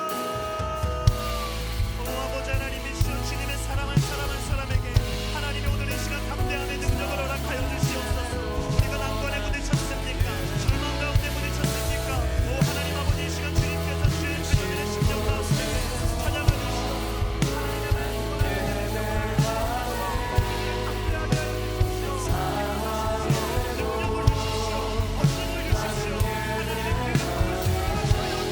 아버지 하나님이시여, 주님의 사랑 한 사람 한 사람에게 하나님이 오늘 이 시간 담대함의 능력을 허락하여 주시옵소서. 우리가 난관에 부딪혔습니까? 절망 가운데 부딪혔습니까? 오 하나님 아버지, 이 시간 주님께서 주의 주님의 심령 가운데 찬양을 주시옵소서. 능력을 주십시오. 권능을 주십시오. 하나님의 기름을 주십시오.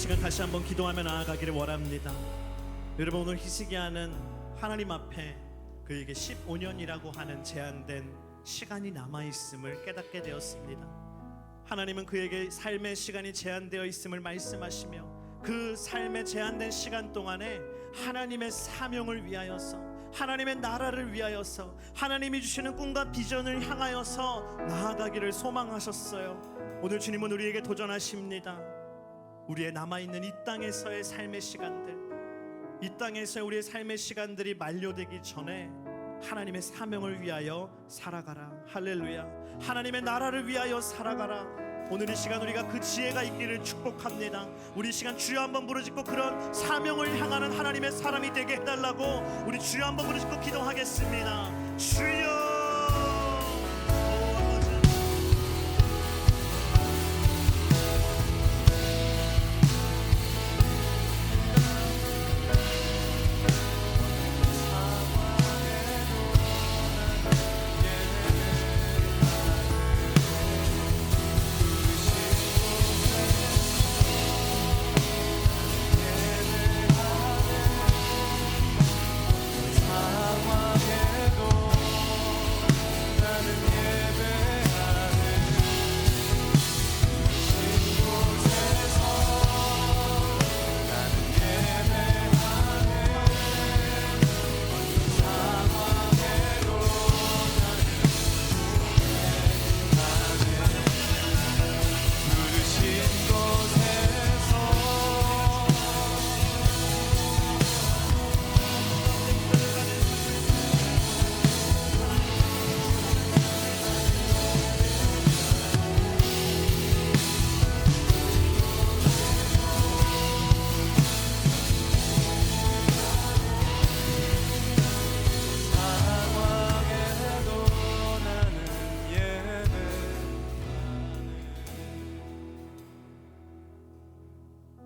시간 다시 한번 기도하며 나아가기를 원합니다. 여러분, 오늘 히스기야는 하나님 앞에 그에게 15년이라고 하는 제한된 시간이 남아있음을 깨닫게 되었습니다. 하나님은 그에게 삶의 시간이 제한되어 있음을 말씀하시며 그 삶의 제한된 시간 동안에 하나님의 사명을 위하여서, 하나님의 나라를 위하여서, 하나님이 주시는 꿈과 비전을 향하여서 나아가기를 소망하셨어요. 오늘 주님은 우리에게 도전하십니다. 우리의 남아있는 이 땅에서의 삶의 시간들, 이 땅에서 우리의 삶의 시간들이 만료되기 전에 하나님의 사명을 위하여 살아가라. 할렐루야. 하나님의 나라를 위하여 살아가라. 오늘 이 시간 우리가 그 지혜가 있기를 축복합니다. 우리 이 시간 주여 한번 부르짖고 그런 사명을 향하는 하나님의 사람이 되게 해달라고 우리 주여 한번 부르짖고 기도하겠습니다. 주여.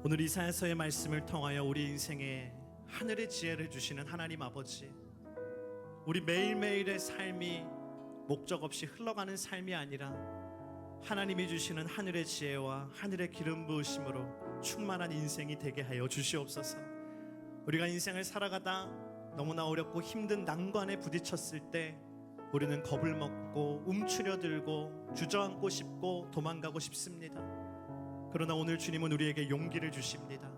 오늘 이사야서의 말씀을 통하여 우리 인생에 하늘의 지혜를 주시는 하나님 아버지, 우리 매일매일의 삶이 목적 없이 흘러가는 삶이 아니라 하나님이 주시는 하늘의 지혜와 하늘의 기름 부으심으로 충만한 인생이 되게 하여 주시옵소서. 우리가 인생을 살아가다 너무나 어렵고 힘든 난관에 부딪혔을 때 우리는 겁을 먹고 움츠려들고 주저앉고 싶고 도망가고 싶습니다. 그러나 오늘 주님은 우리에게 용기를 주십니다.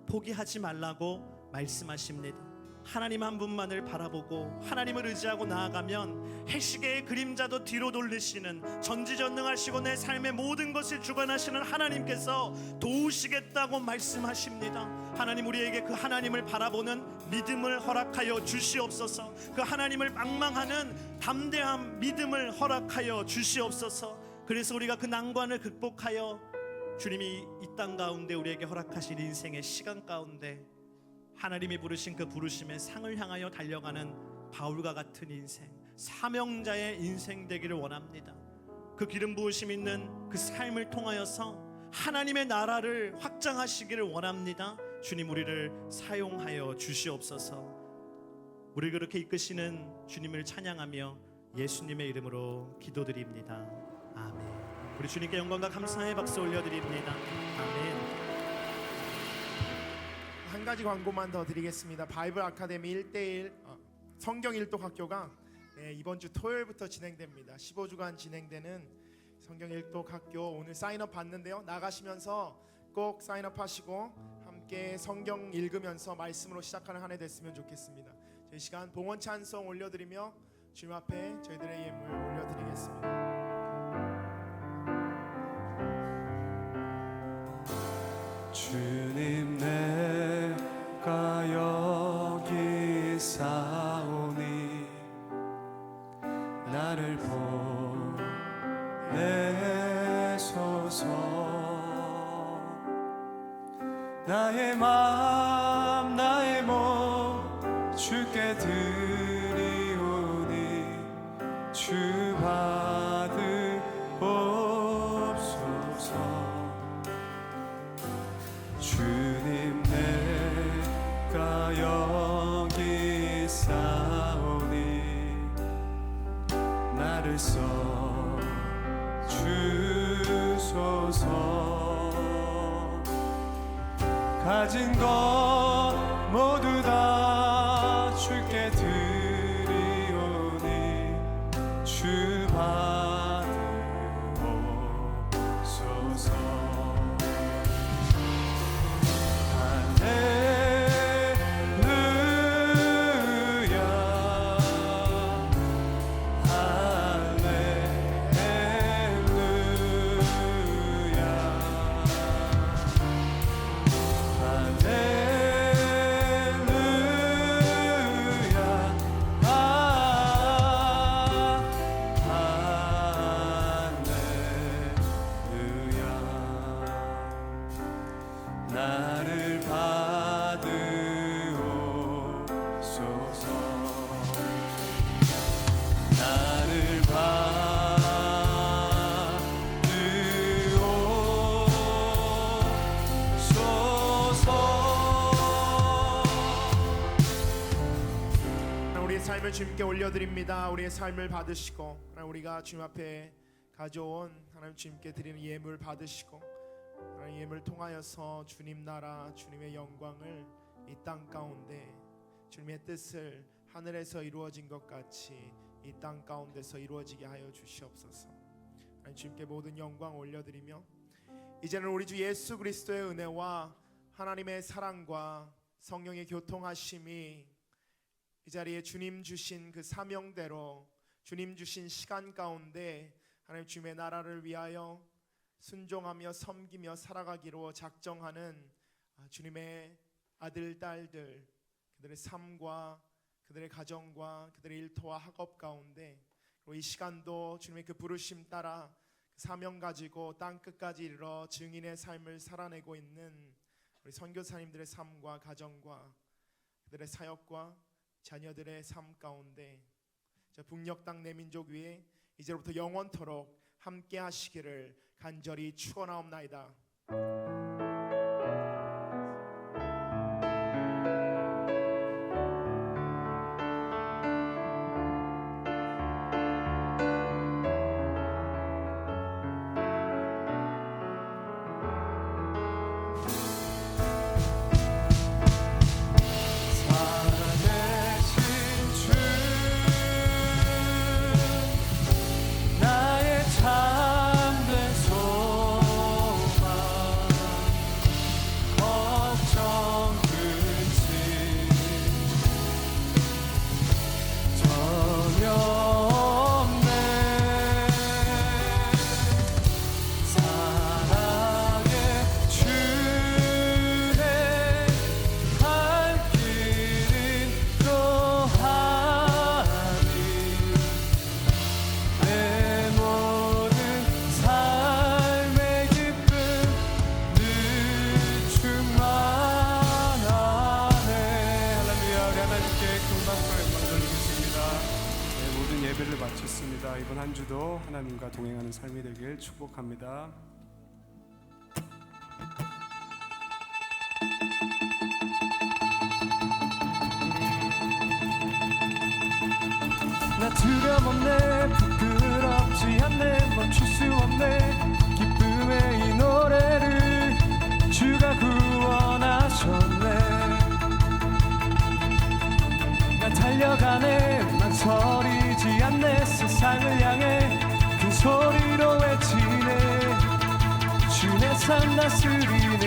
포기하지 말라고 말씀하십니다. 하나님 한 분만을 바라보고 하나님을 의지하고 나아가면 해시계의 그림자도 뒤로 돌리시는 전지전능하시고 내 삶의 모든 것을 주관하시는 하나님께서 도우시겠다고 말씀하십니다. 하나님, 우리에게 그 하나님을 바라보는 믿음을 허락하여 주시옵소서. 그 하나님을 방망하는 담대한 믿음을 허락하여 주시옵소서. 그래서 우리가 그 난관을 극복하여 주님이 이 땅 가운데 우리에게 허락하신 인생의 시간 가운데 하나님이 부르신 그 부르심의 상을 향하여 달려가는 바울과 같은 인생, 사명자의 인생 되기를 원합니다. 그 기름 부으심 있는 그 삶을 통하여서 하나님의 나라를 확장하시기를 원합니다. 주님, 우리를 사용하여 주시옵소서. 우리 그렇게 이끄시는 주님을 찬양하며 예수님의 이름으로 기도드립니다. 아멘. 우리 주님께 영광과 감사의 박수 올려드립니다. 아멘. 한 가지 광고만 더 드리겠습니다. 바이블 아카데미 1:1 성경 일독 학교가 이번 주 토요일부터 진행됩니다. 15주간 진행되는 성경 일독 학교, 오늘 사인업 받는데요. 나가시면서 꼭 사인업 하시고 함께 성경 읽으면서 말씀으로 시작하는 한 해 됐으면 좋겠습니다. 저희 시간 봉헌 찬송 올려드리며 주님 앞에 저희들의 예물 올려드리겠습니다. 주님, 내가 여기 사오니 나를 보내소서. 나의 마음 나의 몸 주께 드리오니 주 받으옵소서. 주님, 내가 여기 사오니 나를 써 주소서. 가진 것 모두 다 주께 드리오니 주 받으옵소서. 나를 받으옵소서. 나를 받으옵소서. 우리의 삶을 주님께 올려드립니다. 우리의 삶을 받으시고 우리가 주님 앞에 가져온 하나님 주님께 드리는 예물 받으시고 하나님 예물 통하여서 주님 나라 주님의 영광을 이 땅 가운데 주님의 뜻을 하늘에서 이루어진 것 같이 이 땅 가운데서 이루어지게 하여 주시옵소서. 하나님 주님께 모든 영광 올려드리며 이제는 우리 주 예수 그리스도의 은혜와 하나님의 사랑과 성령의 교통하심이 이 자리에 주님 주신 그 사명대로 주님 주신 시간 가운데 하나님 주님의 나라를 위하여 순종하며 섬기며 살아가기로 작정하는 주님의 아들 딸들 그들의 삶과 그들의 가정과 그들의 일터와 학업 가운데 그리고 이 시간도 주님의 그 부르심 따라 그 사명 가지고 땅 끝까지 이르러 증인의 삶을 살아내고 있는 우리 선교사님들의 삶과 가정과 그들의 사역과 자녀들의 삶 가운데 북녘 땅 내 민족 위에 이제로부터 영원토록 함께 하시기를 간절히 축원하옵나이다. 예배를 마쳤습니다. 이번 한 주도 하나님과 동행하는 삶이 되길 축복합니다. 나 두려움없네 부끄럽지 않네 멈출 수 없네 기쁨의 이 노래를 주가 구원하셨네 나 달려가네 망설이지 않네 세상을 향해 큰 소리로 외치네 주의 삶 다스리네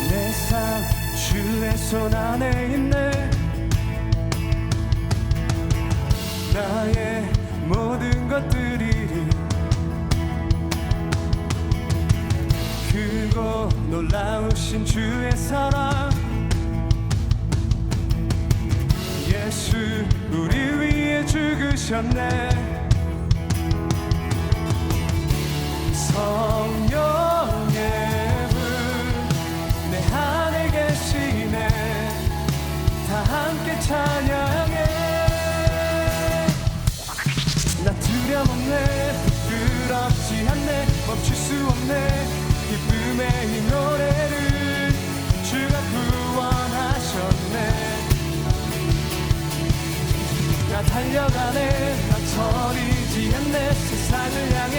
내 삶 주의 손 안에 있네 나의 모든 것들이 크고 놀라우신 주의 사랑 예수 우리 위해 죽으셨네 성령의 불 내 안에 계시네 다 함께 찬양해 나 두려움없네 부끄럽지 않네 멈출 수 없네 기쁨의 이 노래를 구원하셨네. 나 달려가네 망설이지 않네 세상을 향해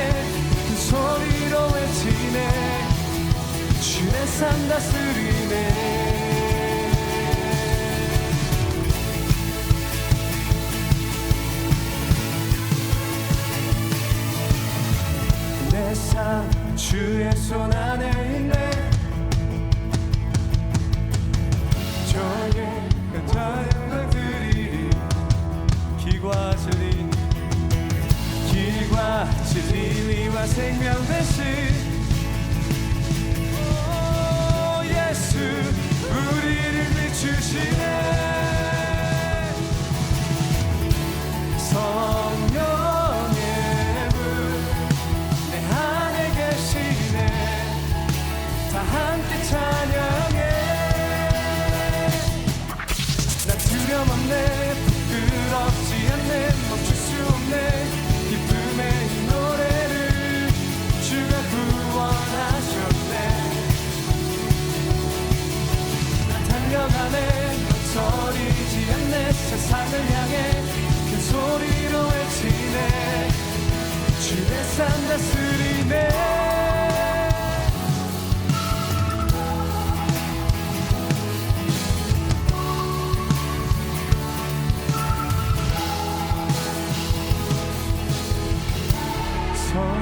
큰 소리로 외치네 주 내 삶 다스리네. 내 삶 주의 손 안에 있네. 저에게 간절함을 드리리. 길과 진리와 생명 대신 오 예수 우리를 비추시네. 성령의 불 내 안에 계시네. 다 함께 찬양해. 난 두려움 없네 부끄럽지 않네 멈출 수 없네. 기쁨의 이 노래를 주가 구원하셨네. 난 달려가네 망설이지 않네 세상을 향해 큰 소리로 외치네 주 내 삶 다스리네.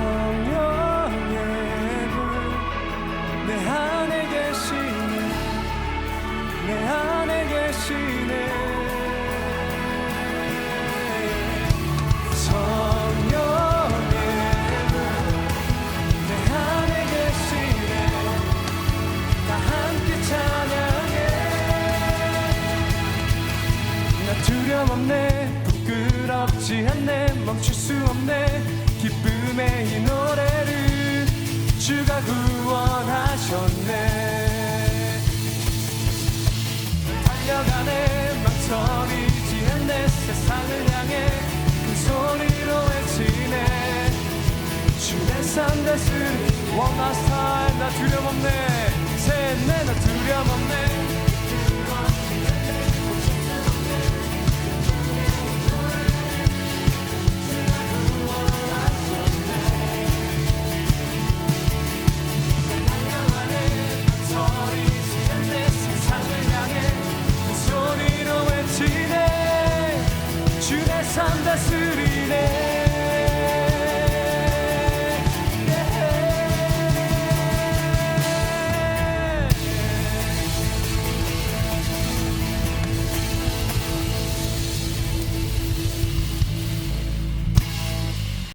성령의 불 내 안에 계시네. 내 안에 계시네. 성령의 불 내 안에 계시네. 다 함께 찬양해. 나 두려움 없네 부끄럽지 않네 멈출 수 없네. 기쁨의 이 노래를 주가 구원하셨네. 달려가네 망설이지 않네 세상을 향해 큰 소리로 외치네 주 내 삶 다스리. One last time 나 두려움 없네. 셋넷 나 두려움 없네.